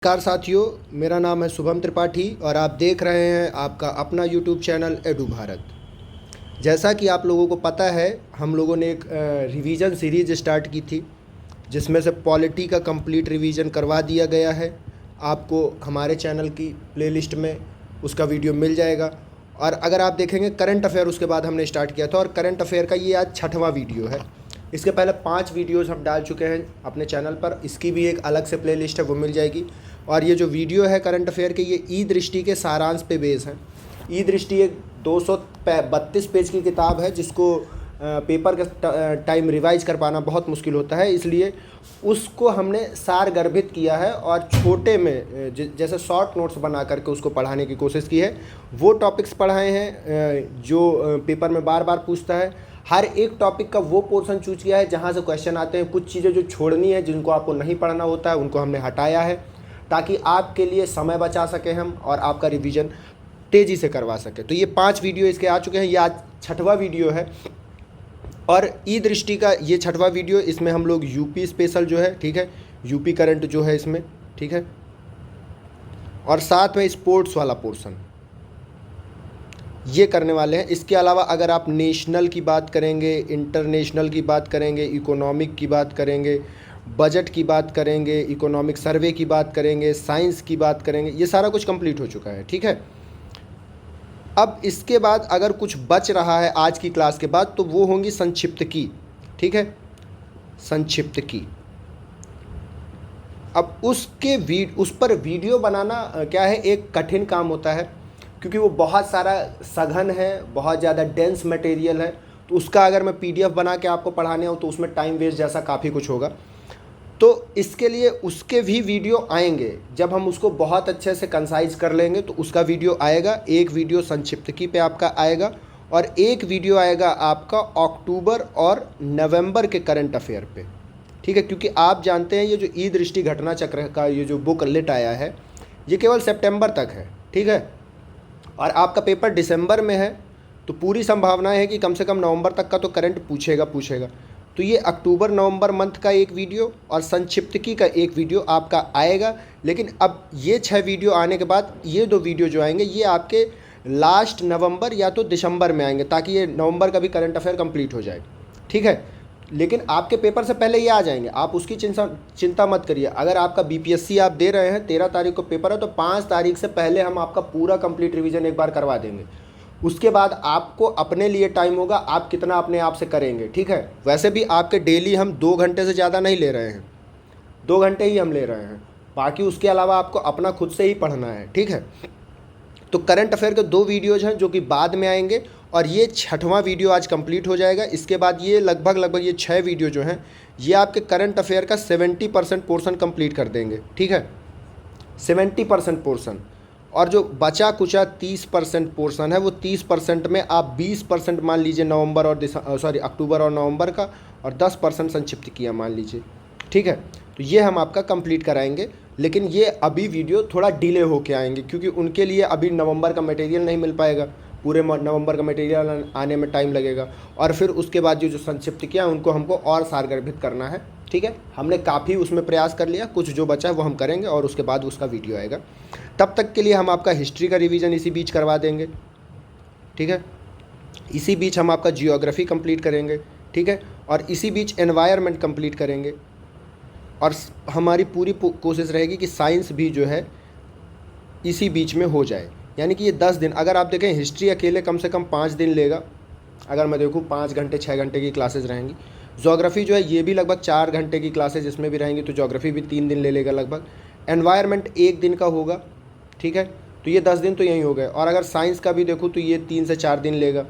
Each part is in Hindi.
नमस्कार साथियों, मेरा नाम है शुभम त्रिपाठी और आप देख रहे हैं आपका अपना यूट्यूब चैनल एडू भारत। जैसा कि आप लोगों को पता है, हम लोगों ने एक रिवीजन सीरीज़ स्टार्ट की थी जिसमें से पॉलिटी का कंप्लीट रिवीजन करवा दिया गया है। आपको हमारे चैनल की प्लेलिस्ट में उसका वीडियो मिल जाएगा। और अगर आप देखेंगे करंट अफेयर उसके बाद हमने स्टार्ट किया था और करंट अफेयर का ये आज 6वां वीडियो है। इसके पहले 5 वीडियोज़ हम डाल चुके हैं अपने चैनल पर, इसकी भी एक अलग से प्लेलिस्ट है, वो मिल जाएगी। और ये जो वीडियो है करंट अफेयर के, ये ई दृष्टि के सारांश पे बेस है। ई दृष्टि एक 232 पेज की किताब है जिसको पेपर का टाइम रिवाइज कर पाना बहुत मुश्किल होता है, इसलिए उसको हमने सार गर्भित किया है और छोटे में जैसे शॉर्ट नोट्स बना करके उसको पढ़ाने की कोशिश की है। वो टॉपिक्स पढ़ाए हैं जो पेपर में बार बार पूछता है। हर एक टॉपिक का वो पोर्शन चूज किया है जहाँ से क्वेश्चन आते हैं। कुछ चीज़ें जो छोड़नी है, जिनको आपको नहीं पढ़ना होता है, उनको हमने हटाया है ताकि आपके लिए समय बचा सकें हम और आपका रिवीजन तेज़ी से करवा सके। तो ये 5 वीडियो इसके आ चुके हैं, ये आज 6वां वीडियो है। और ई दृष्टि का ये 6वां वीडियो, इसमें हम लोग यूपी स्पेशल जो है, ठीक है, यूपी करंट जो है इसमें, ठीक है, और साथ में स्पोर्ट्स वाला पोर्शन ये करने वाले हैं। इसके अलावा अगर आप नेशनल की बात करेंगे, इंटरनेशनल की बात करेंगे, इकोनॉमिक की बात करेंगे, बजट की बात करेंगे, इकोनॉमिक सर्वे की बात करेंगे, साइंस की बात करेंगे, ये सारा कुछ कंप्लीट हो चुका है, ठीक है। अब इसके बाद अगर कुछ बच रहा है आज की क्लास के बाद, तो वो होंगी संक्षिप्त की, ठीक है, संक्षिप्त की। अब उस पर वीडियो बनाना क्या है, एक कठिन काम होता है क्योंकि वो बहुत सारा सघन है, बहुत ज़्यादा डेंस मटेरियल है। तो उसका अगर मैं पीडीएफ बना के आपको पढ़ाने हो तो उसमें टाइम वेस्ट जैसा काफ़ी कुछ होगा। तो इसके लिए उसके भी वीडियो आएंगे, जब हम उसको बहुत अच्छे से कंसाइज कर लेंगे तो उसका वीडियो आएगा। एक वीडियो संक्षिप्त की पे आपका आएगा और एक वीडियो आएगा आपका अक्टूबर और नवंबर के करंट अफेयर पे, ठीक है। क्योंकि आप जानते हैं ये जो ई दृष्टि घटना चक्र का ये जो बुक लिट आया है, ये केवल सितंबर तक है, ठीक है, और आपका पेपर दिसंबर में है। तो पूरी संभावना है कि कम से कम नवंबर तक का तो करंट पूछेगा। तो ये अक्टूबर नवंबर मंथ का एक वीडियो और संक्षिप्तकी का एक वीडियो आपका आएगा। लेकिन अब ये 6 वीडियो आने के बाद ये 2 वीडियो जो आएंगे ये आपके लास्ट नवंबर या तो दिसंबर में आएंगे, ताकि ये नवंबर का भी करंट अफेयर कंप्लीट हो जाए, ठीक है। लेकिन आपके पेपर से पहले ये आ जाएंगे, आप उसकी चिंता मत करिए। अगर आपका बीपीएससी आप दे रहे हैं, 13 तारीख को पेपर है, तो 5 तारीख से पहले हम आपका पूरा कंप्लीट रिवीजन एक बार करवा देंगे। उसके बाद आपको अपने लिए टाइम होगा, आप कितना अपने आप से करेंगे, ठीक है। वैसे भी आपके डेली हम 2 घंटे से ज़्यादा नहीं ले रहे हैं, 2 घंटे ही हम ले रहे हैं। बाकी उसके अलावा आपको अपना खुद से ही पढ़ना है, ठीक है। तो करंट अफेयर के 2 वीडियोज हैं जो कि बाद में आएंगे और ये 6वां वीडियो आज कंप्लीट हो जाएगा। इसके बाद ये लगभग ये 6 वीडियो जो हैं ये आपके करंट अफेयर का 70% पोर्शन कंप्लीट कर देंगे, ठीक है, 70% पोर्शन। और जो बचा कुचा 30% पोर्शन है, वो 30% में आप 20% मान लीजिए नवंबर और अक्टूबर और नवंबर का, और 10% संक्षिप्त किया मान लीजिए, ठीक है। तो ये हम आपका कंप्लीट कराएंगे। लेकिन ये अभी वीडियो थोड़ा डिले होके आएंगे क्योंकि उनके लिए अभी नवंबर का मटेरियल नहीं मिल पाएगा, पूरे नवंबर का मटेरियल आने में टाइम लगेगा। और फिर उसके बाद जो संक्षिप्त किया उनको हमको और सारगर्भित करना है, ठीक है। हमने काफ़ी उसमें प्रयास कर लिया, कुछ जो बचा है वो हम करेंगे और उसके बाद उसका वीडियो आएगा। तब तक के लिए हम आपका हिस्ट्री का रिवीजन इसी बीच करवा देंगे, ठीक है। इसी बीच हम आपका जियोग्राफी कंप्लीट करेंगे, ठीक है, और इसी बीच एनवायरनमेंट कंप्लीट करेंगे। और हमारी पूरी कोशिश रहेगी कि साइंस भी जो है इसी बीच में हो जाए। यानी कि ये 10 दिन, अगर आप देखें हिस्ट्री अकेले कम से कम 5 दिन लेगा, अगर मैं देखूँ 5 घंटे 6 घंटे की क्लासेस रहेंगी। ज्योग्राफी जो है ये भी लगभग 4 घंटे की क्लासेज इसमें भी रहेंगी, तो ज्योग्राफी भी 3 दिन ले लेगा लगभग। एनवायरनमेंट 1 दिन का होगा, ठीक है, तो ये 10 दिन तो यहीं हो गए। और अगर साइंस का भी देखूँ तो ये 3 से 4 दिन लेगा।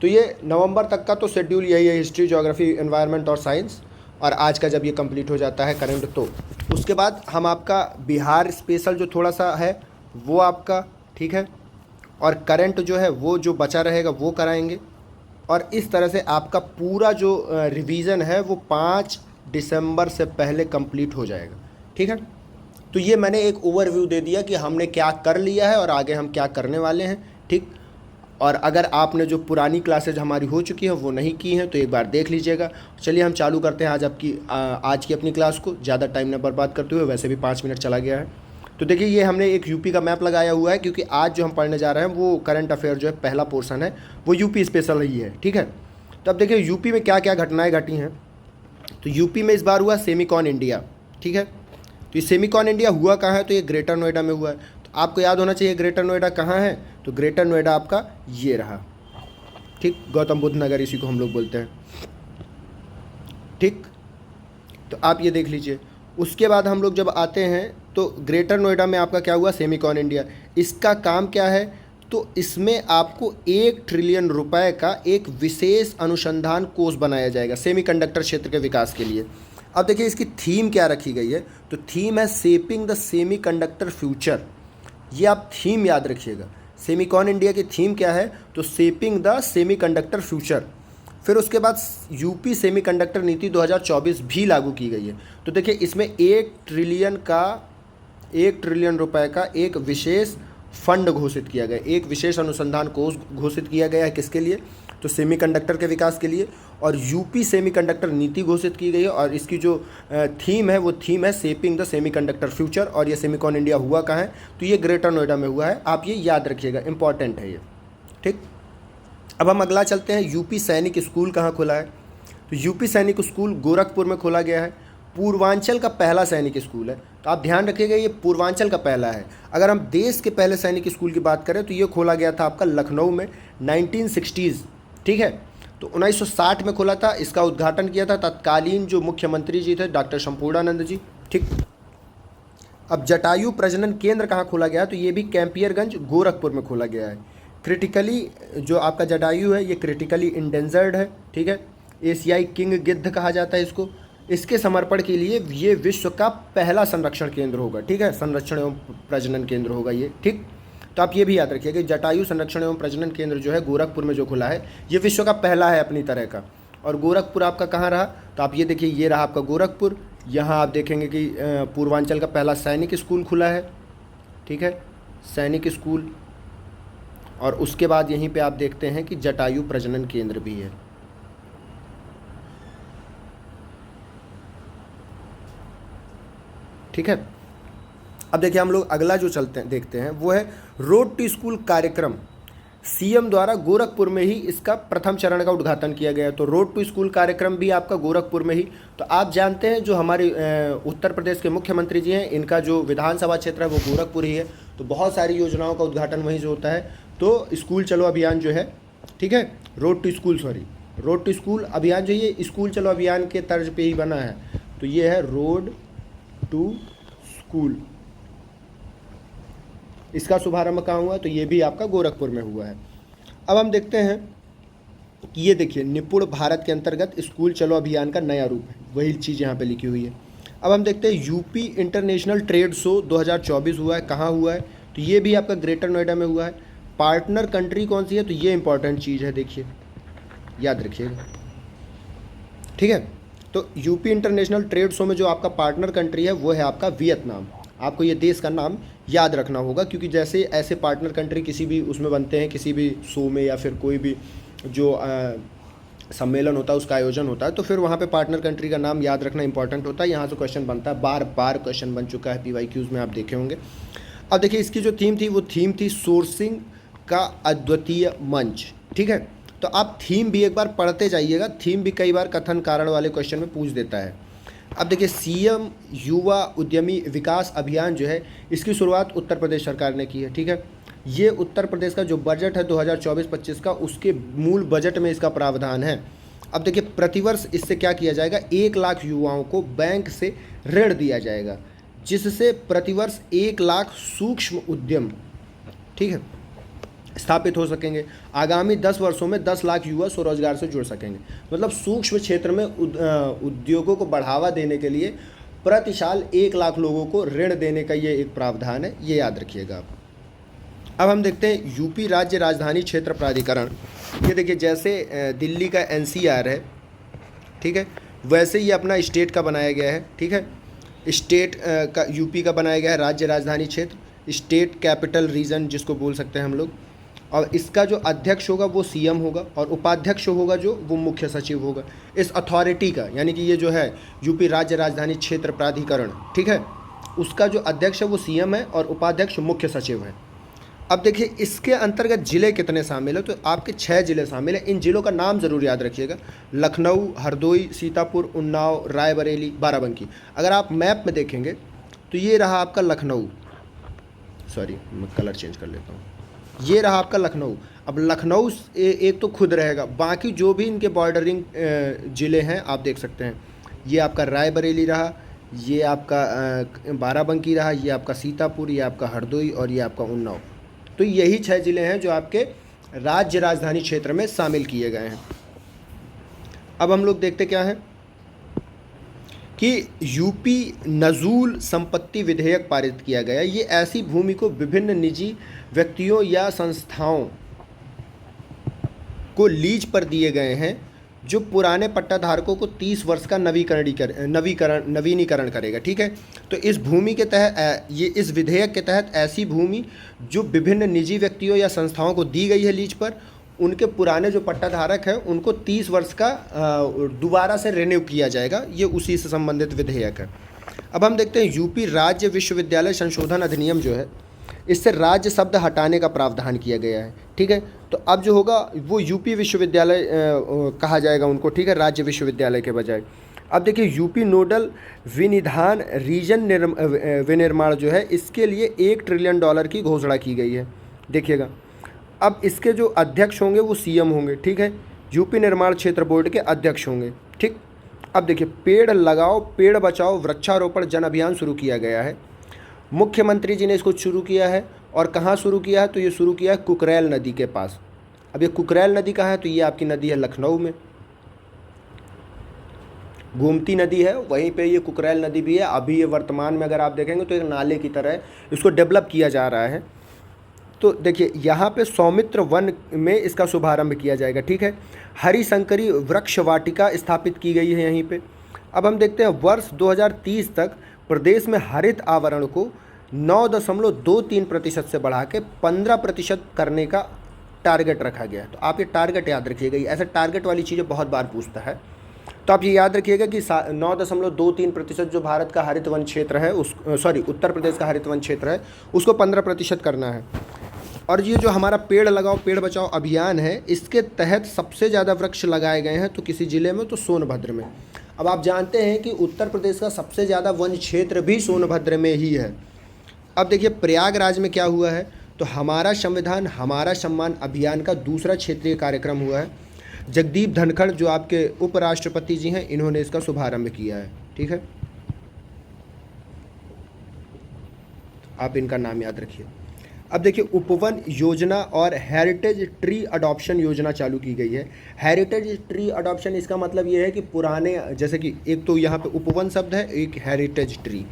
तो ये नवंबर तक का तो शेड्यूल यही है, हिस्ट्री, ज्योग्राफी, एनवायरनमेंट और साइंस। और आज का जब ये कंप्लीट हो जाता है करंट, तो उसके बाद हम आपका बिहार स्पेशल जो थोड़ा सा है वो आपका, ठीक है, और करंट जो है वो जो बचा रहेगा वो कराएंगे। और इस तरह से आपका पूरा जो रिवीजन है वो 5 दिसंबर से पहले कंप्लीट हो जाएगा, ठीक है। तो ये मैंने एक ओवरव्यू दे दिया कि हमने क्या कर लिया है और आगे हम क्या करने वाले हैं, ठीक। और अगर आपने जो पुरानी क्लासेज हमारी हो चुकी हैं वो नहीं की हैं तो एक बार देख लीजिएगा। चलिए हम चालू करते हैं आज की अपनी क्लास को, ज़्यादा टाइम न बर्बाद करते हुए, वैसे भी 5 मिनट चला गया है। तो देखिए ये हमने एक यूपी का मैप लगाया हुआ है, क्योंकि आज जो हम पढ़ने जा रहे हैं वो करंट अफेयर जो है पहला पोर्शन है वो यूपी स्पेशल ही है, ठीक है। तो अब देखिए यूपी में क्या क्या घटनाएँ घटी हैं। तो यूपी में इस बार हुआ सेमिकॉन इंडिया, ठीक है। तो ये सेमिकॉन इंडिया हुआ कहाँ है, तो ये ग्रेटर नोएडा में हुआ है। तो आपको याद होना चाहिए ग्रेटर नोएडा कहाँ है, तो ग्रेटर नोएडा आपका ये रहा, ठीक, गौतम बुद्ध नगर इसी को हम लोग बोलते हैं, ठीक। तो आप ये देख लीजिए। उसके बाद हम लोग जब आते हैं तो ग्रेटर नोएडा में आपका क्या हुआ, सेमिकॉन इंडिया। इसका काम क्या है, तो इसमें आपको 1 ट्रिलियन रुपए का एक विशेष अनुसंधान कोष बनाया जाएगा सेमीकंडक्टर क्षेत्र के विकास के लिए। अब देखिए इसकी थीम क्या रखी गई है, तो थीम है शेपिंग द सेमीकंडक्टर फ्यूचर। ये आप थीम याद रखिएगा। सेमिकॉन इंडिया की थीम क्या है, तो शेपिंग द सेमीकंडक्टर फ्यूचर। फिर उसके बाद यूपी सेमीकंडक्टर नीति 2024 भी लागू की गई है। तो देखिए इसमें 1 ट्रिलियन रुपए का एक विशेष फंड घोषित किया गया, एक विशेष अनुसंधान कोष घोषित किया गया है। किसके लिए, तो सेमीकंडक्टर के विकास के लिए। और यूपी सेमीकंडक्टर नीति घोषित की गई है और इसकी जो थीम है वो थीम है शेपिंग द सेमीकंडक्टर फ्यूचर। और ये सेमिकॉन इंडिया हुआ कहाँ है, तो ये ग्रेटर नोएडा में हुआ है। आप ये याद रखिएगा, इंपॉर्टेंट है ये, ठीक। अब हम अगला चलते हैं, यूपी सैनिक स्कूल कहाँ खुला है, तो यूपी सैनिक स्कूल गोरखपुर में खोला गया है। पूर्वांचल का पहला सैनिक स्कूल है। तो आप ध्यान रखिएगा ये पूर्वांचल का पहला है। अगर हम देश के पहले सैनिक स्कूल की बात करें तो ये खोला गया था आपका लखनऊ में 1960s, ठीक है। तो 1960 में खोला था। इसका उद्घाटन किया था तत्कालीन जो मुख्यमंत्री जी थे डॉक्टर संपूर्णानंद जी, ठीक। अब जटायु प्रजनन केंद्र कहाँ खोला गया, तो ये भी कैंपियरगंज गोरखपुर में खोला गया है। क्रिटिकली जो आपका जटायु है ये क्रिटिकली इंडेंजर्ड है, ठीक है। एशियाई किंग गिद्ध कहा जाता है इसको। इसके समर्पण के लिए ये विश्व का पहला संरक्षण केंद्र होगा, ठीक है, संरक्षण एवं प्रजनन केंद्र होगा ये, ठीक। तो आप ये भी याद रखिए कि जटायु संरक्षण एवं प्रजनन केंद्र जो है गोरखपुर में जो खुला है ये विश्व का पहला है अपनी तरह का। और गोरखपुर आपका कहाँ रहा, तो आप ये देखिए ये रहा आपका गोरखपुर। यहाँ आप देखेंगे कि पूर्वांचल का पहला सैनिक स्कूल खुला है, ठीक है, सैनिक स्कूल। और उसके बाद यहीं पे आप देखते हैं कि जटायु प्रजनन केंद्र भी है, ठीक है। अब देखिए हम लोग अगला जो देखते हैं वो है रोड टू स्कूल कार्यक्रम। सीएम द्वारा गोरखपुर में ही इसका प्रथम चरण का उद्घाटन किया गया। तो रोड टू स्कूल कार्यक्रम भी आपका गोरखपुर में ही। तो आप जानते हैं जो हमारे उत्तर प्रदेश के मुख्यमंत्री जी हैं इनका जो विधानसभा क्षेत्र है वो गोरखपुर ही है। तो बहुत सारी योजनाओं का उद्घाटन वहीं से होता है। तो स्कूल चलो अभियान जो है, ठीक है, रोड टू स्कूल अभियान जो ये स्कूल चलो अभियान के तर्ज पे ही बना है। तो ये है रोड टू स्कूल। इसका शुभारंभ कहाँ हुआ, तो ये भी आपका गोरखपुर में हुआ है। अब हम देखते हैं कि ये देखिए निपुण भारत के अंतर्गत स्कूल चलो अभियान का नया रूप है, वही चीज़ यहाँ पे लिखी हुई है। अब हम देखते हैं यूपी इंटरनेशनल ट्रेड शो 2024 हुआ है, कहाँ हुआ है, तो ये भी आपका ग्रेटर नोएडा में हुआ है। पार्टनर कंट्री कौन सी है, तो ये इंपॉर्टेंट चीज़ है, देखिए याद रखिएगा, ठीक है। तो यूपी इंटरनेशनल ट्रेड शो में जो आपका पार्टनर कंट्री है वो है आपका वियतनाम। आपको ये देश का नाम याद रखना होगा, क्योंकि जैसे ऐसे पार्टनर कंट्री किसी भी उसमें बनते हैं, किसी भी शो में या फिर कोई भी जो सम्मेलन होता है उसका आयोजन होता है, तो फिर वहाँ पे पार्टनर कंट्री का नाम याद रखना इंपॉर्टेंट होता है। यहाँ से क्वेश्चन बनता है, बार बार क्वेश्चन बन चुका है PYQs में, आप देखे होंगे। अब देखिए इसकी जो थीम थी वो थीम थी सोर्सिंग का अद्वितीय मंच, ठीक है। तो आप थीम भी एक बार पढ़ते जाइएगा, थीम भी कई बार कथन कारण वाले क्वेश्चन में पूछ देता है। अब देखिए सीएम युवा उद्यमी विकास अभियान जो है इसकी शुरुआत उत्तर प्रदेश सरकार ने की है, ठीक है। ये उत्तर प्रदेश का जो बजट है 2024-25 का, उसके मूल बजट में इसका प्रावधान है। अब देखिए प्रतिवर्ष इससे क्या किया जाएगा, 1 लाख युवाओं को बैंक से ऋण दिया जाएगा, जिससे प्रतिवर्ष 1 लाख सूक्ष्म उद्यम, ठीक है, स्थापित हो सकेंगे। आगामी 10 वर्षों में 10 लाख युवा स्वरोजगार से जुड़ सकेंगे। मतलब सूक्ष्म क्षेत्र में उद्योगों को बढ़ावा देने के लिए प्रति साल 1 लाख लोगों को ऋण देने का ये एक प्रावधान है, ये याद रखिएगा आप। अब हम देखते हैं यूपी राज्य राजधानी क्षेत्र प्राधिकरण। ये देखिए जैसे दिल्ली का NCR है, ठीक है, वैसे ही अपना स्टेट का बनाया गया है, ठीक है। स्टेट का यूपी का बनाया गया है राज्य राजधानी क्षेत्र, स्टेट कैपिटल रीजन जिसको बोल सकते हैं हम लोग। और इसका जो अध्यक्ष होगा वो सीएम होगा और उपाध्यक्ष होगा जो वो मुख्य सचिव होगा। इस अथॉरिटी का यानी कि ये जो है यूपी राज्य राजधानी क्षेत्र प्राधिकरण, ठीक है, उसका जो अध्यक्ष है वो सीएम है और उपाध्यक्ष मुख्य सचिव है। अब देखिए इसके अंतर्गत ज़िले कितने शामिल हैं, तो आपके 6 ज़िले शामिल हैं। इन ज़िलों का नाम ज़रूर याद रखिएगा, लखनऊ, हरदोई, सीतापुर, उन्नाव, रायबरेली, बाराबंकी। अगर आप मैप में देखेंगे तो ये रहा आपका लखनऊ, सॉरी मैं कलर चेंज कर लेता हूँ, ये रहा आपका लखनऊ। अब लखनऊ एक तो खुद रहेगा, बाकी जो भी इनके बॉर्डरिंग ज़िले हैं आप देख सकते हैं, ये आपका रायबरेली रहा, ये आपका बाराबंकी रहा, ये आपका सीतापुर, ये आपका हरदोई और ये आपका उन्नाव। तो यही 6 ज़िले हैं जो आपके राज्य राजधानी क्षेत्र में शामिल किए गए हैं। अब हम लोग देखते क्या है कि यूपी नजूल संपत्ति विधेयक पारित किया गया। ये ऐसी भूमि को विभिन्न निजी व्यक्तियों या संस्थाओं को लीज पर दिए गए हैं जो पुराने पट्टाधारकों को 30 वर्ष का नवीनीकरण करेगा, ठीक है। तो इस भूमि के तहत ये इस विधेयक के तहत ऐसी भूमि जो विभिन्न निजी व्यक्तियों या संस्थाओं को दी गई है लीज पर, उनके पुराने जो पट्टाधारक हैं उनको 30 वर्ष का दोबारा से रिन्यू किया जाएगा। ये उसी से संबंधित विधेयक है। अब हम देखते हैं यूपी राज्य विश्वविद्यालय संशोधन अधिनियम जो है, इससे राज्य शब्द हटाने का प्रावधान किया गया है, ठीक है। तो अब जो होगा वो यूपी विश्वविद्यालय कहा जाएगा उनको, ठीक है, राज्य विश्वविद्यालय के बजाय। अब देखिए यूपी नोडल विनिधान रीजन विनिर्माण जो है, इसके लिए $1 ट्रिलियन की घोषणा की गई है। देखिएगा अब इसके जो अध्यक्ष होंगे वो सीएम होंगे, ठीक है, यूपी निर्माण क्षेत्र बोर्ड के अध्यक्ष होंगे, ठीक। अब देखिए पेड़ लगाओ पेड़ बचाओ वृक्षारोपण जन अभियान शुरू किया गया है। मुख्यमंत्री जी ने इसको शुरू किया है और कहाँ शुरू किया है, तो ये शुरू किया है कुकरेल नदी के पास। अब ये कुकरेल नदी कहाँ है, तो ये आपकी नदी है लखनऊ में, गोमती नदी है, वहीं पे ये कुकरेल नदी भी है। अभी ये वर्तमान में अगर आप देखेंगे तो एक नाले की तरह है, इसको डेवलप किया जा रहा है। तो देखिए यहाँ पे सौमित्र वन में इसका शुभारंभ किया जाएगा, ठीक है। हरिशंकरी वृक्ष वाटिका स्थापित की गई है यहीं पे। अब हम देखते हैं वर्ष 2030 तक प्रदेश में हरित आवरण को 9.23% से बढ़ा के 15% करने का टारगेट रखा गया है। तो आप ये टारगेट याद रखिएगा, ऐसे टारगेट वाली चीज़ें बहुत बार पूछता है, तो आप ये याद रखिएगा कि 9.23% जो भारत का हरित वन क्षेत्र है उत्तर प्रदेश का हरित वन क्षेत्र है, उसको 15% करना है। और ये जो हमारा पेड़ लगाओ पेड़ बचाओ अभियान है, इसके तहत सबसे ज़्यादा वृक्ष लगाए गए हैं तो किसी ज़िले में, तो सोनभद्र में। अब आप जानते हैं कि उत्तर प्रदेश का सबसे ज़्यादा वन क्षेत्र भी सोनभद्र में ही है। अब देखिए प्रयागराज में क्या हुआ है, तो हमारा संविधान हमारा सम्मान अभियान का दूसरा क्षेत्रीय कार्यक्रम हुआ है। जगदीप धनखड़ जो आपके उपराष्ट्रपति जी हैं, इन्होंने इसका शुभारंभ किया है, ठीक है, आप इनका नाम याद रखिए। अब देखिए उपवन योजना और हेरिटेज ट्री अडॉप्शन योजना चालू की गई है। हेरिटेज ट्री अडॉप्शन इसका मतलब ये है कि पुराने, जैसे कि एक तो यहाँ पे उपवन शब्द है, एक हेरिटेज ट्री।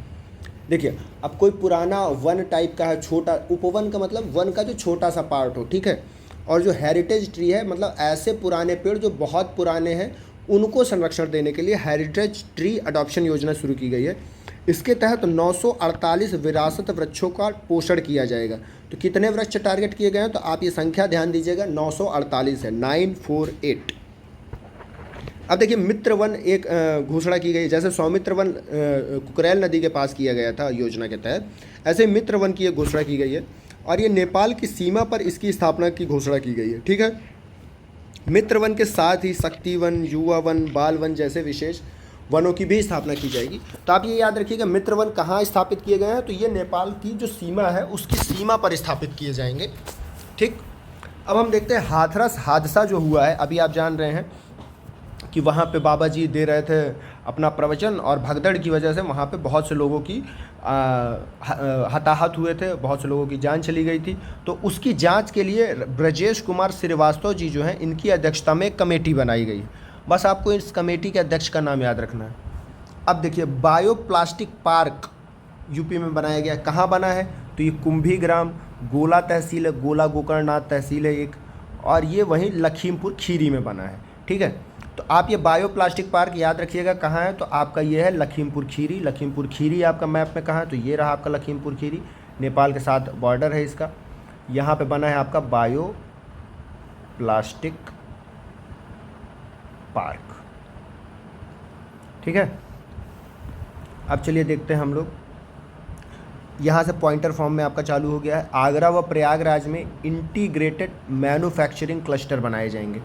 देखिए अब कोई पुराना वन टाइप का है, छोटा, उपवन का मतलब वन का जो छोटा सा पार्ट हो, ठीक है, और जो हेरिटेज ट्री है मतलब ऐसे पुराने पेड़ जो बहुत पुराने हैं उनको संरक्षण देने के लिए हेरिटेज ट्री अडॉप्शन योजना शुरू की गई है। इसके तहत 948 विरासत वृक्षों का पोषण किया जाएगा। तो कितने वृक्ष टारगेट किए गए हैं, तो आप ये संख्या ध्यान दीजिएगा, 948 है, 948। अब देखिए मित्र वन एक घोषणा की गई, जैसे सौमित्र वन कुकरेल नदी के पास किया गया था योजना के तहत, ऐसे मित्र वन की एक घोषणा की गई है और ये नेपाल की सीमा पर इसकी स्थापना की घोषणा की गई है, ठीक है। मित्र वन के साथ ही शक्ति वन, युवा वन, बाल वन जैसे विशेष वनों की भी स्थापना की जाएगी। तो आप ये याद रखिएगा मित्र वन कहाँ स्थापित किए गए हैं, तो ये नेपाल की जो सीमा है उसकी सीमा पर स्थापित किए जाएंगे, ठीक। अब हम देखते हैं हाथरस हादसा जो हुआ है, अभी आप जान रहे हैं कि वहाँ पे बाबा जी दे रहे थे अपना प्रवचन और भगदड़ की वजह से वहाँ पे बहुत से लोगों की हताहत हुए थे, बहुत से लोगों की जान चली गई थी। तो उसकी जांच के लिए ब्रजेश कुमार श्रीवास्तव जी जो हैं, इनकी अध्यक्षता में एक कमेटी बनाई गई। बस आपको इस कमेटी के अध्यक्ष का नाम याद रखना है। अब देखिए बायो प्लास्टिक पार्क यूपी में बनाया गया, कहाँ बना है, तो ये कुंभीग्राम, गोला तहसील है, गोला गोकर्णनाथ तहसील है एक, और ये वहीं लखीमपुर खीरी में बना है, ठीक है। तो आप ये बायो प्लास्टिक पार्क याद रखिएगा कहाँ है, तो आपका ये है लखीमपुर खीरी। लखीमपुर खीरी आपका मैप में कहाँ है, तो ये रहा आपका लखीमपुर खीरी, नेपाल के साथ बॉर्डर है इसका। यहाँ पे बना है आपका बायो प्लास्टिक पार्क। ठीक है, अब चलिए देखते हैं हम लोग। यहाँ से पॉइंटर फॉर्म में आपका चालू हो गया है। आगरा व प्रयागराज में इंटीग्रेटेड मैन्युफैक्चरिंग क्लस्टर बनाए जाएंगे।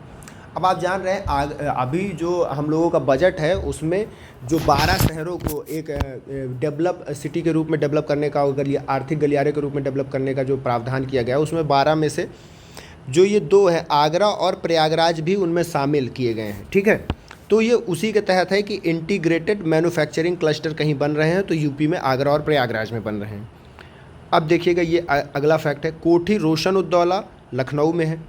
अब आप जान रहे हैं अभी जो हम लोगों का बजट है उसमें जो 12 शहरों को एक डेवलप सिटी के रूप में डेवलप करने का, आर्थिक गलियारे के रूप में डेवलप करने का जो प्रावधान किया गया है, उसमें 12 में से जो ये 2 हैं आगरा और प्रयागराज भी उनमें शामिल किए गए हैं। ठीक है, तो ये उसी के तहत है कि इंटीग्रेटेड मैन्युफैक्चरिंग क्लस्टर कहीं बन रहे हैं तो यूपी में आगरा और प्रयागराज में बन रहे हैं। अब देखिएगा ये अगला फैक्ट है, कोठी रोशन उद्दौला लखनऊ में है,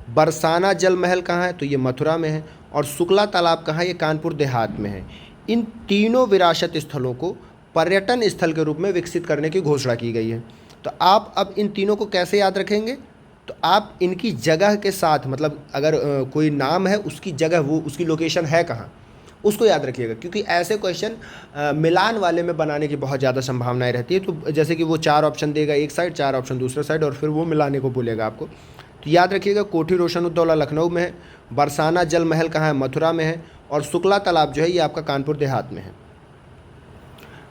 बरसाना जल महल कहाँ है तो ये मथुरा में है, और शुक्ला तालाब कहाँ है, ये कानपुर देहात में है। इन तीनों विरासत स्थलों को पर्यटन स्थल के रूप में विकसित करने की घोषणा की गई है। तो आप अब इन तीनों को कैसे याद रखेंगे, तो आप इनकी जगह के साथ, मतलब अगर कोई नाम है उसकी जगह, वो उसकी लोकेशन है कहाँ, उसको याद रखिएगा, क्योंकि ऐसे क्वेश्चन मिलान वाले में बनाने की बहुत ज़्यादा संभावनाएं रहती है। तो जैसे कि वो 4 ऑप्शन देगा एक साइड, 4 ऑप्शन दूसरे साइड, और फिर वो मिलाने को बोलेगा आपको। तो याद रखिएगा, कोठी रोशन उद्दौला लखनऊ में है, बरसाना जल महल कहाँ है, मथुरा में है, और शुक्ला तालाब जो है ये आपका कानपुर देहात में है।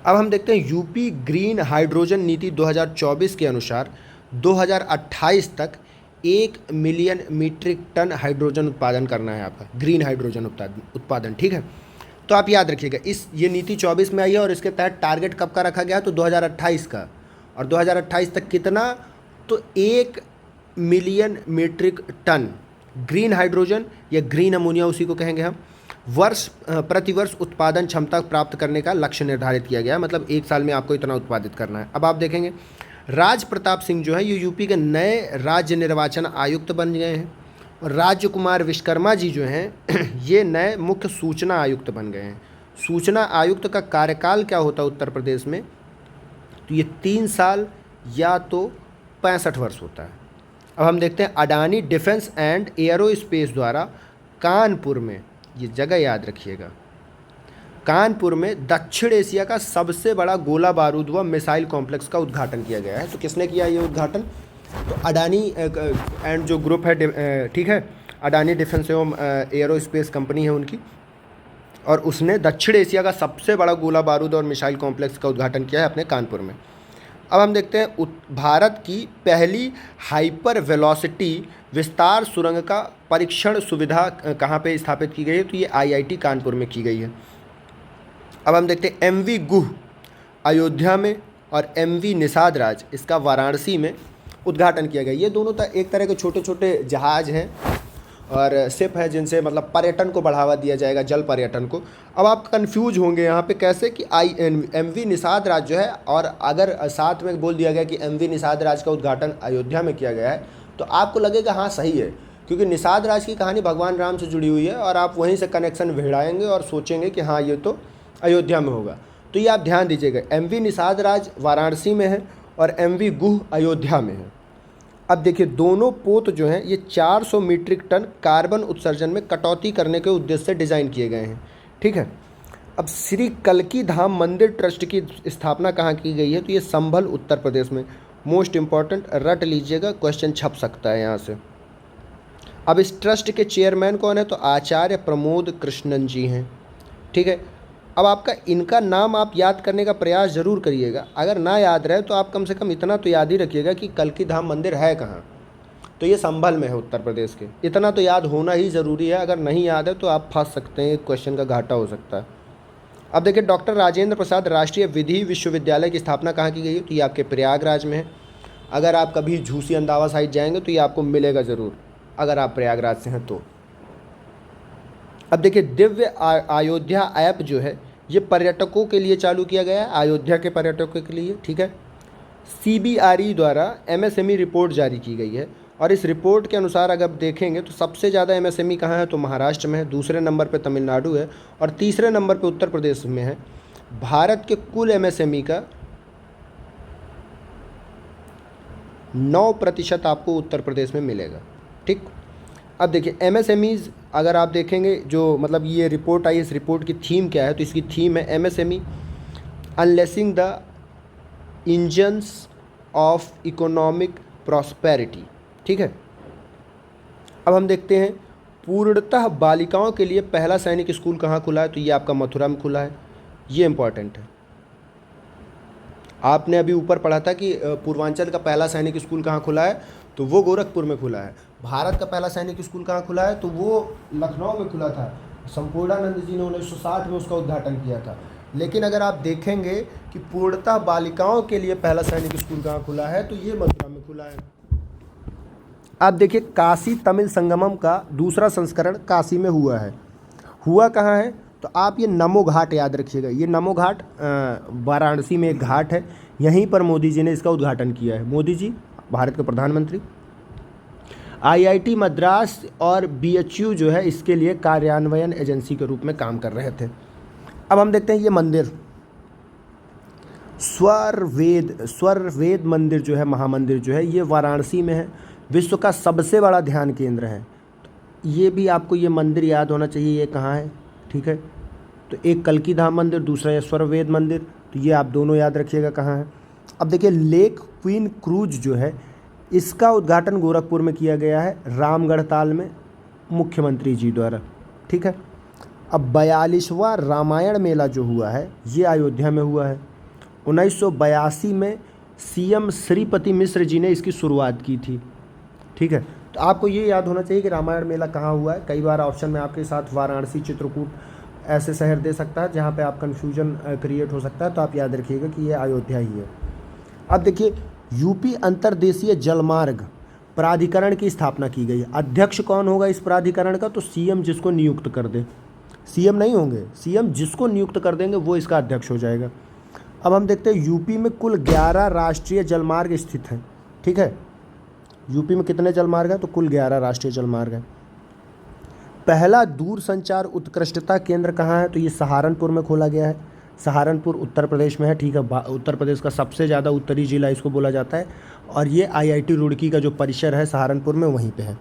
अब हम देखते हैं यूपी ग्रीन हाइड्रोजन नीति 2024 के अनुसार 2028 तक 1 मिलियन मीट्रिक टन हाइड्रोजन उत्पादन करना है आपका, ग्रीन हाइड्रोजन उत्पादन। ठीक है, तो आप याद रखिएगा ये नीति 24 में आई है और इसके तहत टारगेट कब का रखा गया, तो 2028 का, और 2028 तक कितना, तो 1 million metric ton green hydrogen या ग्रीन अमोनिया उसी को कहेंगे हम, प्रतिवर्ष उत्पादन क्षमता प्राप्त करने का लक्ष्य निर्धारित किया गया है। मतलब 1 साल में आपको इतना उत्पादित करना है। अब आप देखेंगे राज प्रताप सिंह जो है ये यूपी के नए राज्य निर्वाचन आयुक्त बन गए हैं, और राज्य कुमार विश्वकर्मा जी जो हैं ये नए मुख्य सूचना आयुक्त बन गए हैं। सूचना आयुक्त का कार्यकाल क्या होता है उत्तर प्रदेश में, तो ये 3 साल या तो 65 वर्ष होता है। अब हम देखते हैं अडानी डिफेंस एंड एयरोस्पेस द्वारा कानपुर में, ये जगह याद रखिएगा, कानपुर में दक्षिण एशिया का सबसे बड़ा गोला बारूद व मिसाइल कॉम्प्लेक्स का उद्घाटन किया गया है। तो किसने किया ये उद्घाटन, तो अडानी एंड जो ग्रुप है, ठीक है, अडानी डिफेंस एवं एयरोस्पेस कंपनी है उनकी, और उसने दक्षिण एशिया का सबसे बड़ा गोला बारूद और मिसाइल कॉम्प्लेक्स का उद्घाटन किया है अपने कानपुर में। अब हम देखते हैं भारत की पहली हाइपर वेलोसिटी विस्तार सुरंग का परीक्षण सुविधा कहाँ पे स्थापित की गई है, तो ये IIT कानपुर में की गई है। अब हम देखते हैं MV गुह अयोध्या में और MV निषाद राज इसका वाराणसी में उद्घाटन किया गया। ये दोनों एक तरह के छोटे छोटे जहाज़ हैं और शिप है जिनसे मतलब पर्यटन को बढ़ावा दिया जाएगा, जल पर्यटन को। अब आप कंफ्यूज होंगे यहाँ पे कैसे कि MV निषाद राज जो है, और अगर साथ में बोल दिया गया कि MV निषाद राज का उद्घाटन अयोध्या में किया गया है तो आपको लगेगा हाँ सही है, क्योंकि निषाद राज की कहानी भगवान राम से जुड़ी हुई है और आप वहीं से कनेक्शन भिड़ाएंगे और सोचेंगे कि हाँ ये तो अयोध्या में होगा। तो ये आप ध्यान दीजिएगा, MV निषाद राज वाराणसी में है और MV गुह अयोध्या में है। अब देखिए दोनों पोत जो हैं ये 400 मीट्रिक टन कार्बन उत्सर्जन में कटौती करने के उद्देश्य से डिज़ाइन किए गए हैं। ठीक है, अब श्री कल्की धाम मंदिर ट्रस्ट की स्थापना कहाँ की गई है, तो ये संभल उत्तर प्रदेश में। मोस्ट इम्पॉर्टेंट रट लीजिएगा, क्वेश्चन छप सकता है यहाँ से। अब इस ट्रस्ट के चेयरमैन कौन है, तो आचार्य प्रमोद कृष्णन जी हैं। ठीक है, अब आपका इनका नाम आप याद करने का प्रयास ज़रूर करिएगा। अगर ना याद रहे तो आप कम से कम इतना तो याद ही रखिएगा कि कल्की धाम मंदिर है कहाँ, तो ये संभल में है उत्तर प्रदेश के। इतना तो याद होना ही ज़रूरी है, अगर नहीं याद है तो आप फंस सकते हैं, क्वेश्चन का घाटा हो सकता है। अब देखिए डॉक्टर राजेंद्र प्रसाद राष्ट्रीय विधि विश्वविद्यालय की स्थापना कहाँ की गई है, तो ये आपके प्रयागराज में है। अगर आप कभी झूसी अंदावा साइड जाएंगे तो ये आपको मिलेगा ज़रूर, अगर आप प्रयागराज से हैं तो। अब देखिए दिव्य अयोध्या ऐप जो है ये पर्यटकों के लिए चालू किया गया है, अयोध्या के पर्यटकों के लिए। ठीक है, CBRE द्वारा MSME रिपोर्ट जारी की गई है, और इस रिपोर्ट के अनुसार अगर आप देखेंगे तो सबसे ज़्यादा MSME कहाँ है, तो महाराष्ट्र में है, दूसरे नंबर पे तमिलनाडु है, और तीसरे नंबर पे उत्तर प्रदेश में है। भारत के कुल MSME का 9% आपको उत्तर प्रदेश में मिलेगा। ठीक, अब देखिए MSMEs अगर आप देखेंगे जो मतलब ये रिपोर्ट आई, इस रिपोर्ट की थीम क्या है, तो इसकी थीम है MSME unleashing the engines of economic prosperity. ठीक है, अब हम देखते हैं पूर्णतः बालिकाओं के लिए पहला सैनिक स्कूल कहाँ खुला है, तो ये आपका मथुरा में खुला है। ये इंपॉर्टेंट है। आपने अभी ऊपर पढ़ा था कि पूर्वांचल का पहला सैनिक स्कूल कहाँ खुला है, तो वो गोरखपुर में खुला है। भारत का पहला सैनिक स्कूल कहाँ खुला है, तो वो लखनऊ में खुला था। संपूर्णानंद जी ने 1960 में उसका उद्घाटन किया था। लेकिन अगर आप देखेंगे कि पूर्णतः बालिकाओं के लिए पहला सैनिक स्कूल कहाँ खुला है, तो ये मथुरा में खुला है। आप देखिए काशी तमिल संगमम का दूसरा संस्करण काशी में हुआ है। हुआ कहाँ है, तो आप ये नमो घाट याद रखिएगा। ये नमो घाट वाराणसी में एक घाट है, यहीं पर मोदी जी ने इसका उद्घाटन किया है। मोदी जी भारत के प्रधानमंत्री। आईआईटी मद्रास और बीएचयू जो है इसके लिए कार्यान्वयन एजेंसी के रूप में काम कर रहे थे। अब हम देखते हैं ये मंदिर स्वर वेद मंदिर जो है, महामंदिर जो है, ये वाराणसी में है। विश्व का सबसे बड़ा ध्यान केंद्र है। ये भी आपको ये मंदिर याद होना चाहिए, ये कहाँ है, ठीक है। तो एक कल्की धाम मंदिर, दूसरा है स्वरवेद मंदिर, तो ये आप दोनों याद रखिएगा कहाँ है। अब देखिए लेक क्वीन क्रूज जो है, इसका उद्घाटन गोरखपुर में किया गया है, रामगढ़ ताल में, मुख्यमंत्री जी द्वारा, ठीक है। अब 42वां रामायण मेला जो हुआ है, ये अयोध्या में हुआ है। 1982 में सीएम श्रीपति मिश्र जी ने इसकी शुरुआत की थी, ठीक है। तो आपको ये याद होना चाहिए कि रामायण मेला कहाँ हुआ है। कई बार ऑप्शन में आपके साथ वाराणसी, चित्रकूट ऐसे शहर दे सकता है जहाँ पे आप कन्फ्यूजन क्रिएट हो सकता है, तो आप याद रखिएगा कि ये अयोध्या ही है। अब देखिए यूपी अंतर्देशीय जलमार्ग प्राधिकरण की स्थापना की गई है। अध्यक्ष कौन होगा इस प्राधिकरण का, तो सीएम जिसको नियुक्त कर दे। सीएम नहीं होंगे, सीएम जिसको नियुक्त कर देंगे वो इसका अध्यक्ष हो जाएगा। अब हम देखते हैं यूपी में कुल 11 राष्ट्रीय जलमार्ग स्थित हैं, ठीक है। यूपी में कितने जलमार्ग हैं, तो कुल 11 राष्ट्रीय जलमार्ग हैं। पहला दूरसंचार उत्कृष्टता केंद्र कहाँ है, तो ये सहारनपुर में खोला गया है। सहारनपुर उत्तर प्रदेश में है, ठीक है। उत्तर प्रदेश का सबसे ज़्यादा उत्तरी जिला इसको बोला जाता है। और ये आईआईटी रुड़की का जो परिसर है सहारनपुर में, वहीं पे है।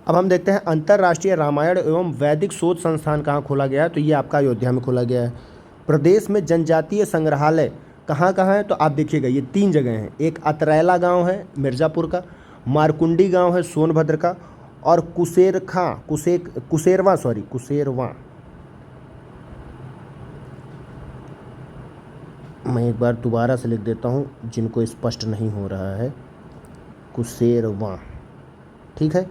अब हम देखते हैं अंतर्राष्ट्रीय रामायण एवं वैदिक शोध संस्थान कहाँ खोला गया है, तो ये आपका अयोध्या में खोला गया है। प्रदेश में जनजातीय संग्रहालय कहाँ कहाँ है, तो आप देखिएगा ये 3 जगह हैं। एक अतरैला गाँव है मिर्ज़ापुर का, मारकुंडी गाँव है सोनभद्र का, और कुसेरवा मैं एक बार दोबारा से लिख देता हूँ जिनको स्पष्ट नहीं हो रहा है, कुसेरवा, ठीक है।